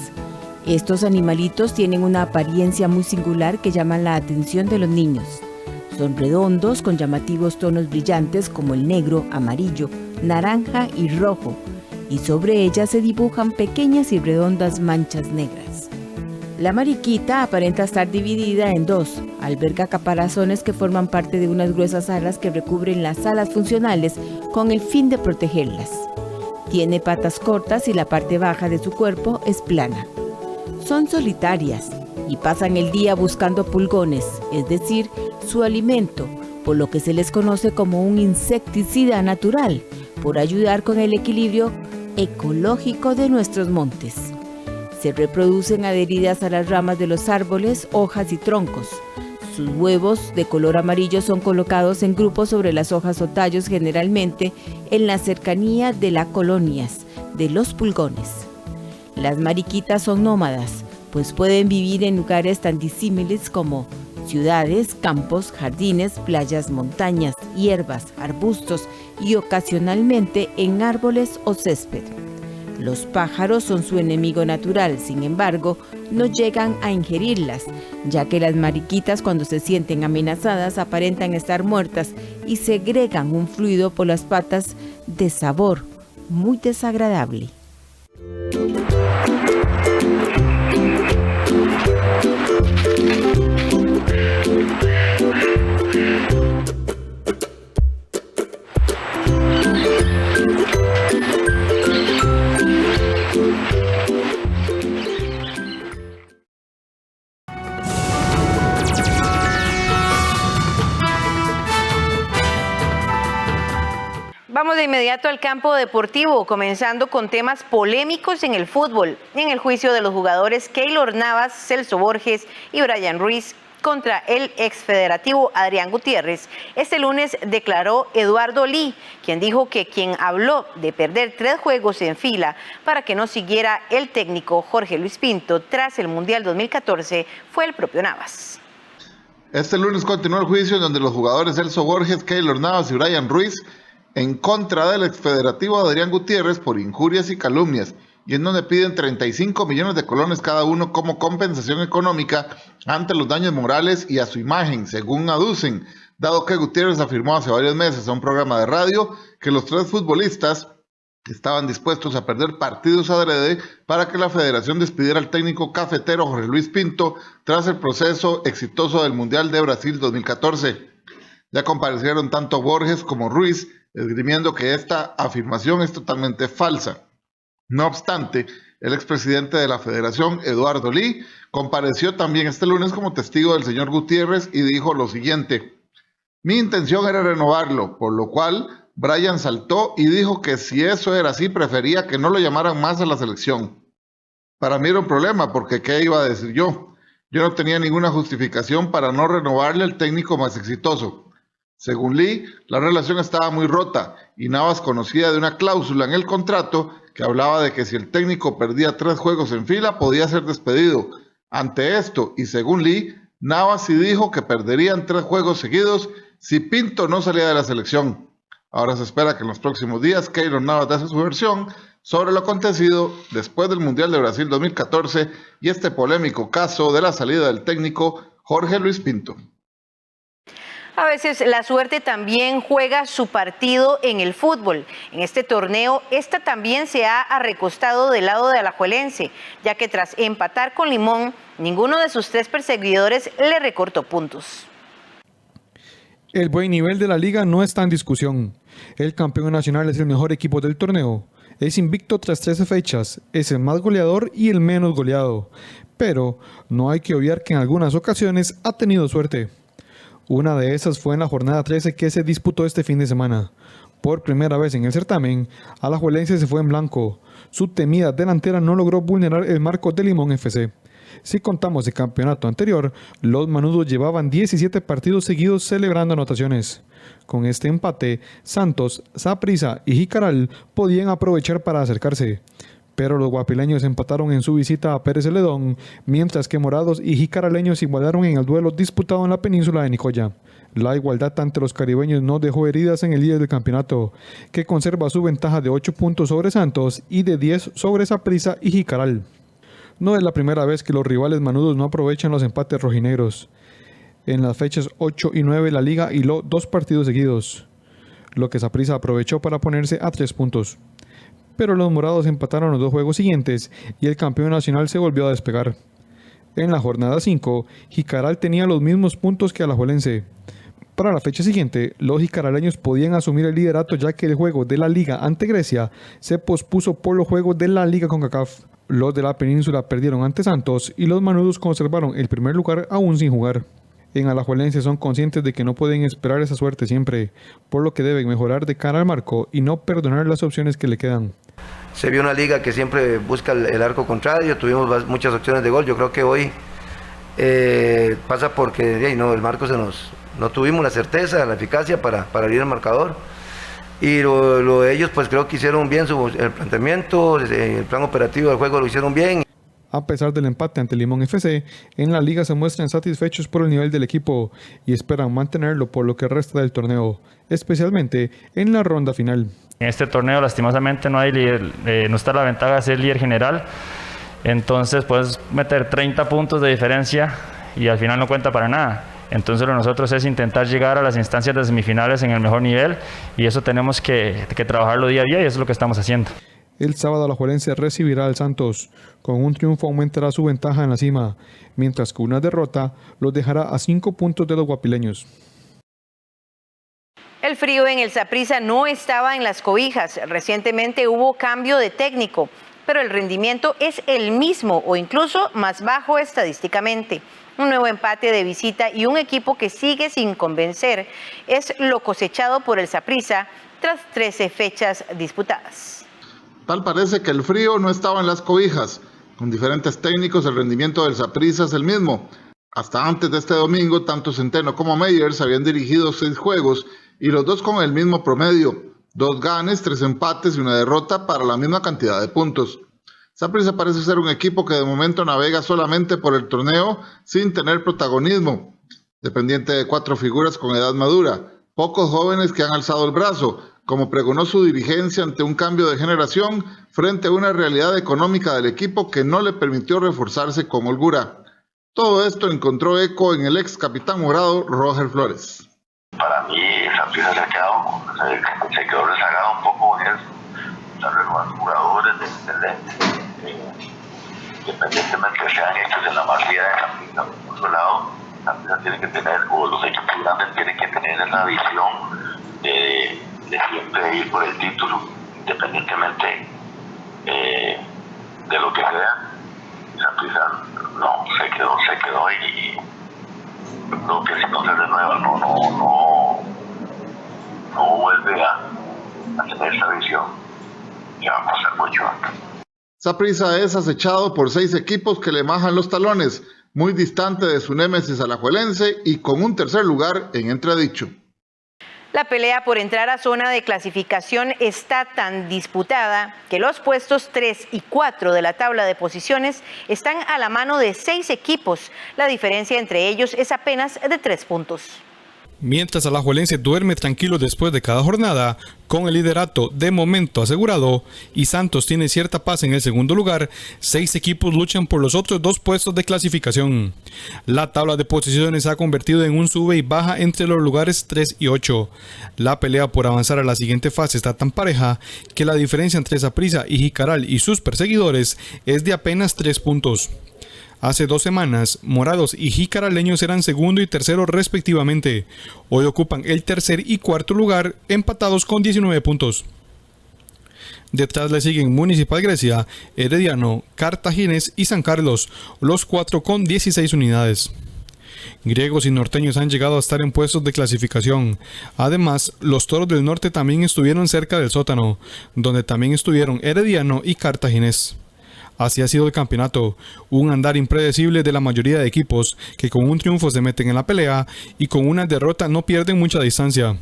Estos animalitos tienen una apariencia muy singular que llama la atención de los niños. Son redondos con llamativos tonos brillantes como el negro, amarillo, naranja y rojo, y sobre ellas se dibujan pequeñas y redondas manchas negras. La mariquita aparenta estar dividida en dos. Alberga caparazones que forman parte de unas gruesas alas que recubren las alas funcionales con el fin de protegerlas. Tiene patas cortas y la parte baja de su cuerpo es plana. Son solitarias y pasan el día buscando pulgones, es decir, su alimento, por lo que se les conoce como un insecticida natural, por ayudar con el equilibrio ecológico de nuestros montes. Se reproducen adheridas a las ramas de los árboles, hojas y troncos. Sus huevos de color amarillo son colocados en grupos sobre las hojas o tallos, generalmente en la cercanía de las colonias de los pulgones. Las mariquitas son nómadas, pues pueden vivir en lugares tan disímiles como ciudades, campos, jardines, playas, montañas, hierbas, arbustos y ocasionalmente en árboles o césped. Los pájaros son su enemigo natural, sin embargo, no llegan a ingerirlas, ya que las mariquitas cuando se sienten amenazadas aparentan estar muertas y segregan un fluido por las patas de sabor muy desagradable. Vamos de inmediato al campo deportivo, comenzando con temas polémicos en el fútbol. En el juicio de los jugadores Keylor Navas, Celso Borges y Brian Ruiz contra el exfederativo Adrián Gutiérrez, este lunes declaró Eduardo Lee, quien dijo que quien habló de perder 3 juegos en fila para que no siguiera el técnico Jorge Luis Pinto tras el Mundial 2014 fue el propio Navas. Este lunes continuó el juicio donde los jugadores Celso Borges, Keylor Navas y Brian Ruiz en contra del exfederativo Adrián Gutiérrez por injurias y calumnias, y en donde piden 35 millones de colones cada uno como compensación económica ante los daños morales y a su imagen, según aducen, dado que Gutiérrez afirmó hace varios meses a un programa de radio que los 3 futbolistas estaban dispuestos a perder partidos adrede para que la federación despidiera al técnico cafetero Jorge Luis Pinto tras el proceso exitoso del Mundial de Brasil 2014. Ya comparecieron tanto Borges como Ruiz, esgrimiendo que esta afirmación es totalmente falsa. No obstante, el expresidente de la Federación, Eduardo Lee, compareció también este lunes como testigo del señor Gutiérrez y dijo lo siguiente: mi intención era renovarlo, por lo cual Brian saltó y dijo que si eso era así, prefería que no lo llamaran más a la selección. Para mí era un problema, porque ¿qué iba a decir yo? Yo no tenía ninguna justificación para no renovarle al técnico más exitoso. Según Lee, la relación estaba muy rota y Navas conocía de una cláusula en el contrato que hablaba de que si el técnico perdía 3 juegos en fila podía ser despedido. Ante esto, y según Lee, Navas sí dijo que perderían 3 juegos seguidos si Pinto no salía de la selección. Ahora se espera que en los próximos días Keylor Navas dé su versión sobre lo acontecido después del Mundial de Brasil 2014 y este polémico caso de la salida del técnico Jorge Luis Pinto. A veces la suerte también juega su partido en el fútbol. En este torneo, esta también se ha arrecostado del lado de Alajuelense, ya que tras empatar con Limón, ninguno de sus 3 perseguidores le recortó puntos. El buen nivel de la liga no está en discusión. El campeón nacional es el mejor equipo del torneo. Es invicto tras 13 fechas, es el más goleador y el menos goleado. Pero no hay que obviar que en algunas ocasiones ha tenido suerte. Una de esas fue en la jornada 13 que se disputó este fin de semana. Por primera vez en el certamen, Alajuelense se fue en blanco. Su temida delantera no logró vulnerar el marco de Limón FC. Si contamos el campeonato anterior, los manudos llevaban 17 partidos seguidos celebrando anotaciones. Con este empate, Santos, Saprissa y Jicaral podían aprovechar para acercarse. Pero los guapileños empataron en su visita a Pérez Celedón, mientras que morados y jicaraleños igualaron en el duelo disputado en la península de Nicoya. La igualdad ante los caribeños no dejó heridas en el líder del campeonato, que conserva su ventaja de 8 puntos sobre Santos y de 10 sobre Saprissa y Jicaral. No es la primera vez que los rivales manudos no aprovechan los empates rojinegros. En las fechas 8 y 9 la liga hiló 2 partidos seguidos, lo que Saprissa aprovechó para ponerse a 3 puntos. Pero los morados empataron los 2 juegos siguientes y el campeón nacional se volvió a despegar. En la jornada 5, Jicaral tenía los mismos puntos que Alajuelense. Para la fecha siguiente, los jicaraleños podían asumir el liderato ya que el juego de la Liga ante Grecia se pospuso por los juegos de la Liga CONCACAF. Los de la península perdieron ante Santos y los manudos conservaron el primer lugar aún sin jugar. En Alajuelense son conscientes de que no pueden esperar esa suerte siempre, por lo que deben mejorar de cara al marco y no perdonar las opciones que le quedan. Se vio una liga que siempre busca el arco contrario, tuvimos muchas opciones de gol. Yo creo que hoy pasa porque el marco no tuvimos la certeza, la eficacia para abrir el marcador. Y ellos pues creo que hicieron bien el planteamiento, el plan operativo del juego lo hicieron bien. A pesar del empate ante Limón FC, en la liga se muestran satisfechos por el nivel del equipo y esperan mantenerlo por lo que resta del torneo, especialmente en la ronda final. En este torneo lastimosamente no hay líder, no está la ventaja de ser líder general, entonces puedes meter 30 puntos de diferencia y al final no cuenta para nada. Entonces lo de nosotros es intentar llegar a las instancias de semifinales en el mejor nivel y eso tenemos que trabajarlo día a día y eso es lo que estamos haciendo. El sábado Alajuelense recibirá al Santos. Con un triunfo aumentará su ventaja en la cima, mientras que una derrota los dejará a 5 puntos de los guapileños. El frío en el Saprissa no estaba en las cobijas. Recientemente hubo cambio de técnico, pero el rendimiento es el mismo o incluso más bajo estadísticamente. Un nuevo empate de visita y un equipo que sigue sin convencer es lo cosechado por el Saprissa tras 13 fechas disputadas. Tal parece que el frío no estaba en las cobijas. Con diferentes técnicos el rendimiento del Saprissa es el mismo. Hasta antes de este domingo, tanto Centeno como Meyers habían dirigido 6 juegos y los 2 con el mismo promedio. 2 ganes, 3 empates y una derrota para la misma cantidad de puntos. Saprissa parece ser un equipo que de momento navega solamente por el torneo sin tener protagonismo. Dependiente de 4 figuras con edad madura, pocos jóvenes que han alzado el brazo, como pregonó su dirigencia ante un cambio de generación frente a una realidad económica del equipo que no le permitió reforzarse con holgura. Todo esto encontró eco en el ex capitán morado Roger Flores. Para mí, Saprissa se quedó rezagado un poco en eso. La renovación de jugadores, independientemente que sean hechos en la mayoría de Saprissa, por otro lado, Saprissa tiene que tener, o los equipos grandes tienen que tener esa visión de siempre ir por el título, independientemente de lo que sea. Saprissa no se quedó y creo que si no se renueva no vuelve a tener esa visión, ya va a pasar mucho antes. Saprissa es acechado por 6 equipos que le majan los talones, muy distante de su némesis alajuelense y con un tercer lugar en entredicho. La pelea por entrar a zona de clasificación está tan disputada que los puestos 3 y 4 de la tabla de posiciones están a la mano de 6 equipos. La diferencia entre ellos es apenas de 3 puntos. Mientras Alajuelense duerme tranquilo después de cada jornada, con el liderato de momento asegurado, y Santos tiene cierta paz en el segundo lugar, 6 equipos luchan por los otros 2 puestos de clasificación. La tabla de posiciones se ha convertido en un sube y baja entre los lugares 3 y 8. La pelea por avanzar a la siguiente fase está tan pareja que la diferencia entre Saprissa y Jicaral y sus perseguidores es de apenas 3 puntos. Hace 2 semanas, Morados y Jicaraleños eran segundo y tercero respectivamente. Hoy ocupan el tercer y cuarto lugar, empatados con 19 puntos. Detrás le siguen Municipal Grecia, Herediano, Cartaginés y San Carlos, los 4 con 16 unidades. Griegos y norteños han llegado a estar en puestos de clasificación. Además, los Toros del Norte también estuvieron cerca del sótano, donde también estuvieron Herediano y Cartaginés. Así ha sido el campeonato, un andar impredecible de la mayoría de equipos que con un triunfo se meten en la pelea y con una derrota no pierden mucha distancia.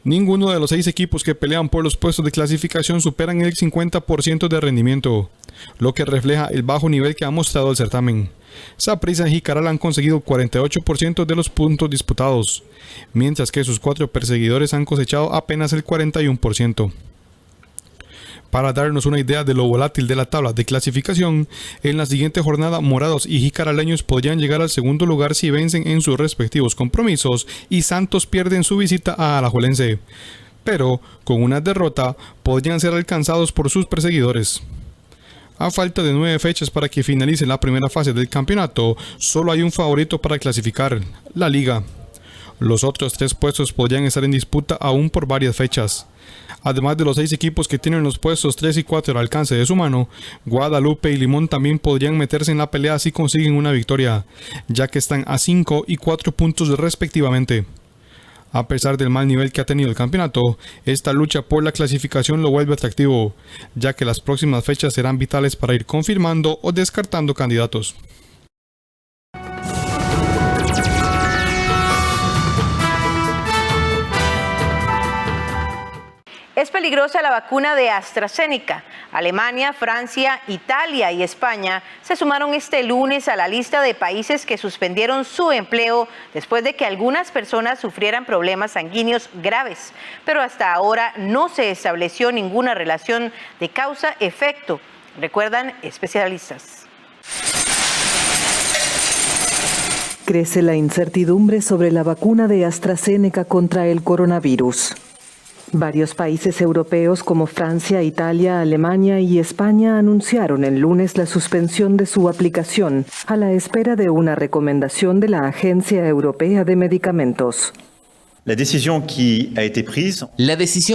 Ninguno de los 6 equipos que pelean por los puestos de clasificación superan el 50% de rendimiento, lo que refleja el bajo nivel que ha mostrado el certamen. Saprissa y Jicaral han conseguido 48% de los puntos disputados, mientras que sus 4 perseguidores han cosechado apenas el 41%. Para darnos una idea de lo volátil de la tabla de clasificación, en la siguiente jornada Morados y Jicaraleños podrían llegar al segundo lugar si vencen en sus respectivos compromisos y Santos pierden su visita a Alajuelense. Pero, con una derrota, podrían ser alcanzados por sus perseguidores. A falta de 9 fechas para que finalice la primera fase del campeonato, solo hay un favorito para clasificar, la Liga. Los otros 3 puestos podrían estar en disputa aún por varias fechas. Además de los 6 equipos que tienen los puestos 3 y 4 al alcance de su mano, Guadalupe y Limón también podrían meterse en la pelea si consiguen una victoria, ya que están a 5 y 4 puntos respectivamente. A pesar del mal nivel que ha tenido el campeonato, esta lucha por la clasificación lo vuelve atractivo, ya que las próximas fechas serán vitales para ir confirmando o descartando candidatos. Es peligrosa la vacuna de AstraZeneca. Alemania, Francia, Italia y España se sumaron este lunes a la lista de países que suspendieron su empleo después de que algunas personas sufrieran problemas sanguíneos graves. Pero hasta ahora no se estableció ninguna relación de causa-efecto, recuerdan especialistas. Crece la incertidumbre sobre la vacuna de AstraZeneca contra el coronavirus. Varios países europeos como Francia, Italia, Alemania y España anunciaron el lunes la suspensión de su aplicación a la espera de una recomendación de la Agencia Europea de Medicamentos. La decisión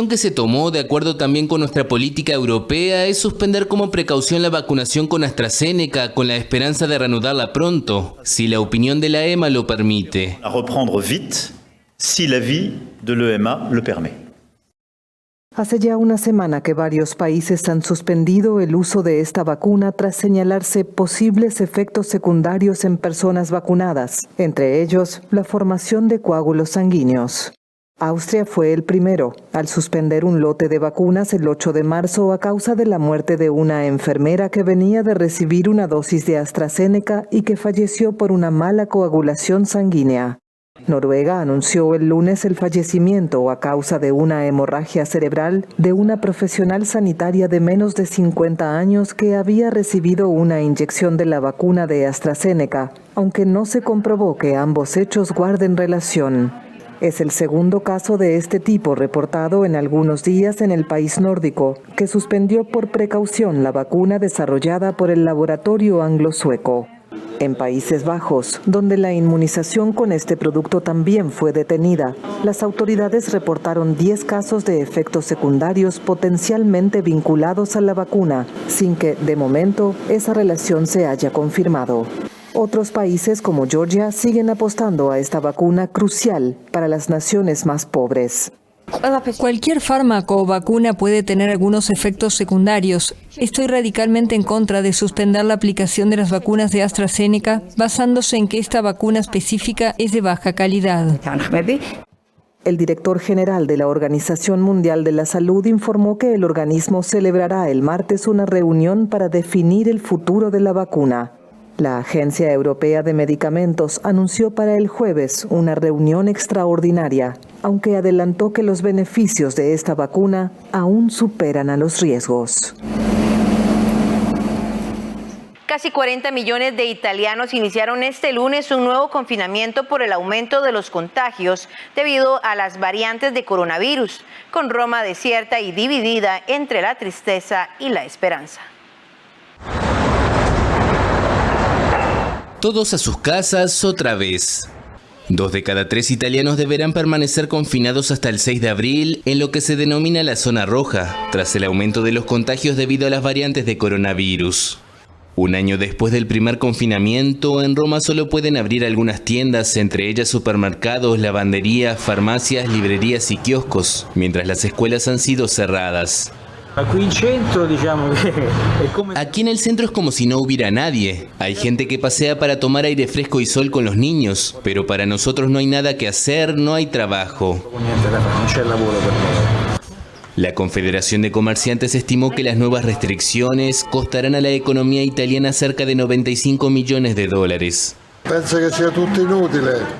que se tomó, de acuerdo también con nuestra política europea, es suspender como precaución la vacunación con AstraZeneca con la esperanza de reanudarla pronto, si la opinión de la EMA lo permite. A reprendre vite, si l'avis de l'EMA le permet. Hace ya una semana que varios países han suspendido el uso de esta vacuna tras señalarse posibles efectos secundarios en personas vacunadas, entre ellos la formación de coágulos sanguíneos. Austria fue el primero, al suspender un lote de vacunas el 8 de marzo a causa de la muerte de una enfermera que venía de recibir una dosis de AstraZeneca y que falleció por una mala coagulación sanguínea. Noruega anunció el lunes el fallecimiento a causa de una hemorragia cerebral de una profesional sanitaria de menos de 50 años que había recibido una inyección de la vacuna de AstraZeneca, aunque no se comprobó que ambos hechos guarden relación. Es el segundo caso de este tipo reportado en algunos días en el país nórdico, que suspendió por precaución la vacuna desarrollada por el laboratorio anglo-sueco. En Países Bajos, donde la inmunización con este producto también fue detenida, las autoridades reportaron 10 casos de efectos secundarios potencialmente vinculados a la vacuna, sin que, de momento, esa relación se haya confirmado. Otros países como Georgia siguen apostando a esta vacuna crucial para las naciones más pobres. Cualquier fármaco o vacuna puede tener algunos efectos secundarios. Estoy radicalmente en contra de suspender la aplicación de las vacunas de AstraZeneca basándose en que esta vacuna específica es de baja calidad. El director general de la Organización Mundial de la Salud informó que el organismo celebrará el martes una reunión para definir el futuro de la vacuna. La Agencia Europea de Medicamentos anunció para el jueves una reunión extraordinaria, aunque adelantó que los beneficios de esta vacuna aún superan a los riesgos. Casi 40 millones de italianos iniciaron este lunes un nuevo confinamiento por el aumento de los contagios debido a las variantes de coronavirus, con Roma desierta y dividida entre la tristeza y la esperanza. Todos a sus casas otra vez. 2 de cada 3 italianos deberán permanecer confinados hasta el 6 de abril en lo que se denomina la zona roja, tras el aumento de los contagios debido a las variantes de coronavirus. Un año después del primer confinamiento, en Roma solo pueden abrir algunas tiendas, entre ellas supermercados, lavanderías, farmacias, librerías y kioscos, mientras las escuelas han sido cerradas. Aquí en el centro es como si no hubiera nadie. Hay gente que pasea para tomar aire fresco y sol con los niños, pero para nosotros no hay nada que hacer, no hay trabajo. La Confederación de Comerciantes estimó que las nuevas restricciones costarán a la economía italiana cerca de 95 millones de dólares.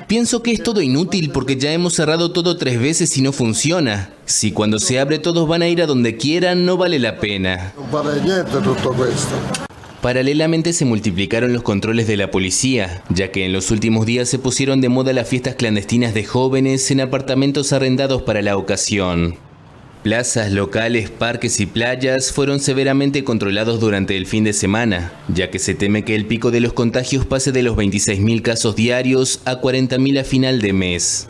Pienso que es todo inútil porque ya hemos cerrado todo 3 veces y no funciona. Si cuando se abre todos van a ir a donde quieran, no vale la pena. Paralelamente se multiplicaron los controles de la policía, ya que en los últimos días se pusieron de moda las fiestas clandestinas de jóvenes en apartamentos arrendados para la ocasión. Plazas, locales, parques y playas fueron severamente controlados durante el fin de semana, ya que se teme que el pico de los contagios pase de los 26.000 casos diarios a 40.000 a final de mes.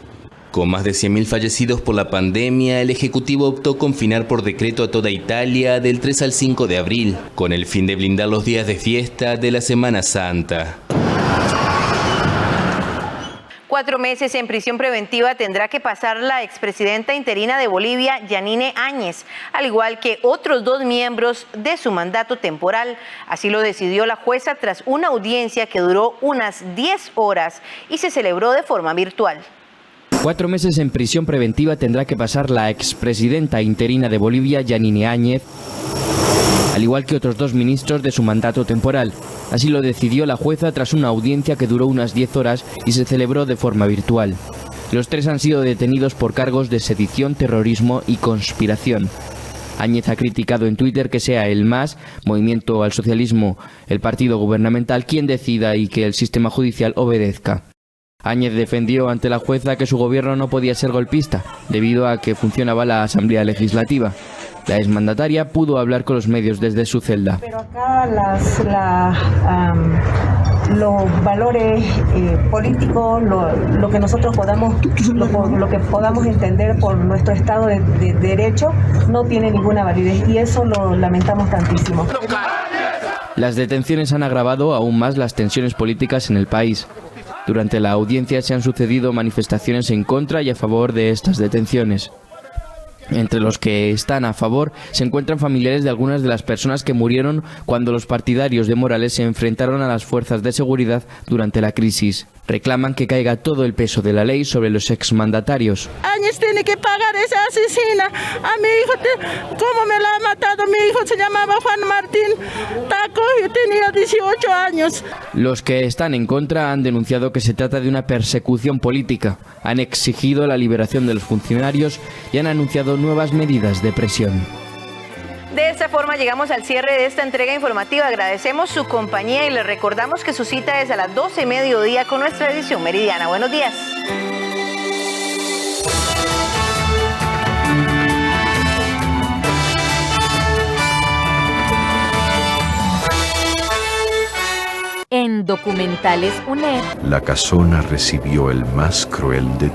Con más de 100.000 fallecidos por la pandemia, el Ejecutivo optó confinar por decreto a toda Italia del 3 al 5 de abril, con el fin de blindar los días de fiesta de la Semana Santa. 4 meses en prisión preventiva tendrá que pasar la expresidenta interina de Bolivia, Yanine Áñez, al igual que otros 2 miembros de su mandato temporal. Así lo decidió la jueza tras una audiencia que duró unas 10 horas y se celebró de forma virtual. 4 meses en prisión preventiva tendrá que pasar la expresidenta interina de Bolivia, Yanine Áñez, al igual que otros 2 ministros de su mandato temporal. Así lo decidió la jueza tras una audiencia que duró unas 10 horas y se celebró de forma virtual. Los 3 han sido detenidos por cargos de sedición, terrorismo y conspiración. Áñez ha criticado en Twitter que sea el MAS, Movimiento al Socialismo, el partido gubernamental, quien decida y que el sistema judicial obedezca. Áñez defendió ante la jueza que su gobierno no podía ser golpista, debido a que funcionaba la Asamblea Legislativa. La exmandataria pudo hablar con los medios desde su celda. Pero acá los valores políticos, lo que nosotros podamos, lo que podamos entender por nuestro Estado de Derecho, no tiene ninguna validez y eso lo lamentamos tantísimo. Las detenciones han agravado aún más las tensiones políticas en el país. Durante la audiencia se han sucedido manifestaciones en contra y a favor de estas detenciones. Entre los que están a favor se encuentran familiares de algunas de las personas que murieron cuando los partidarios de Morales se enfrentaron a las fuerzas de seguridad durante la crisis. Reclaman que caiga todo el peso de la ley sobre los exmandatarios. Áñez tiene que pagar esa asesina. A mi hijo, ¿cómo me la ha matado? Mi hijo se llamaba Juan Martín Taco y tenía 18 años. Los que están en contra han denunciado que se trata de una persecución política. Han exigido la liberación de los funcionarios y han anunciado nuevas medidas de presión. De esta forma llegamos al cierre de esta entrega informativa. Agradecemos su compañía y les recordamos que su cita es a las 12 mediodía con nuestra edición meridiana. Buenos días. En en Documentales UNED. La casona recibió el más cruel de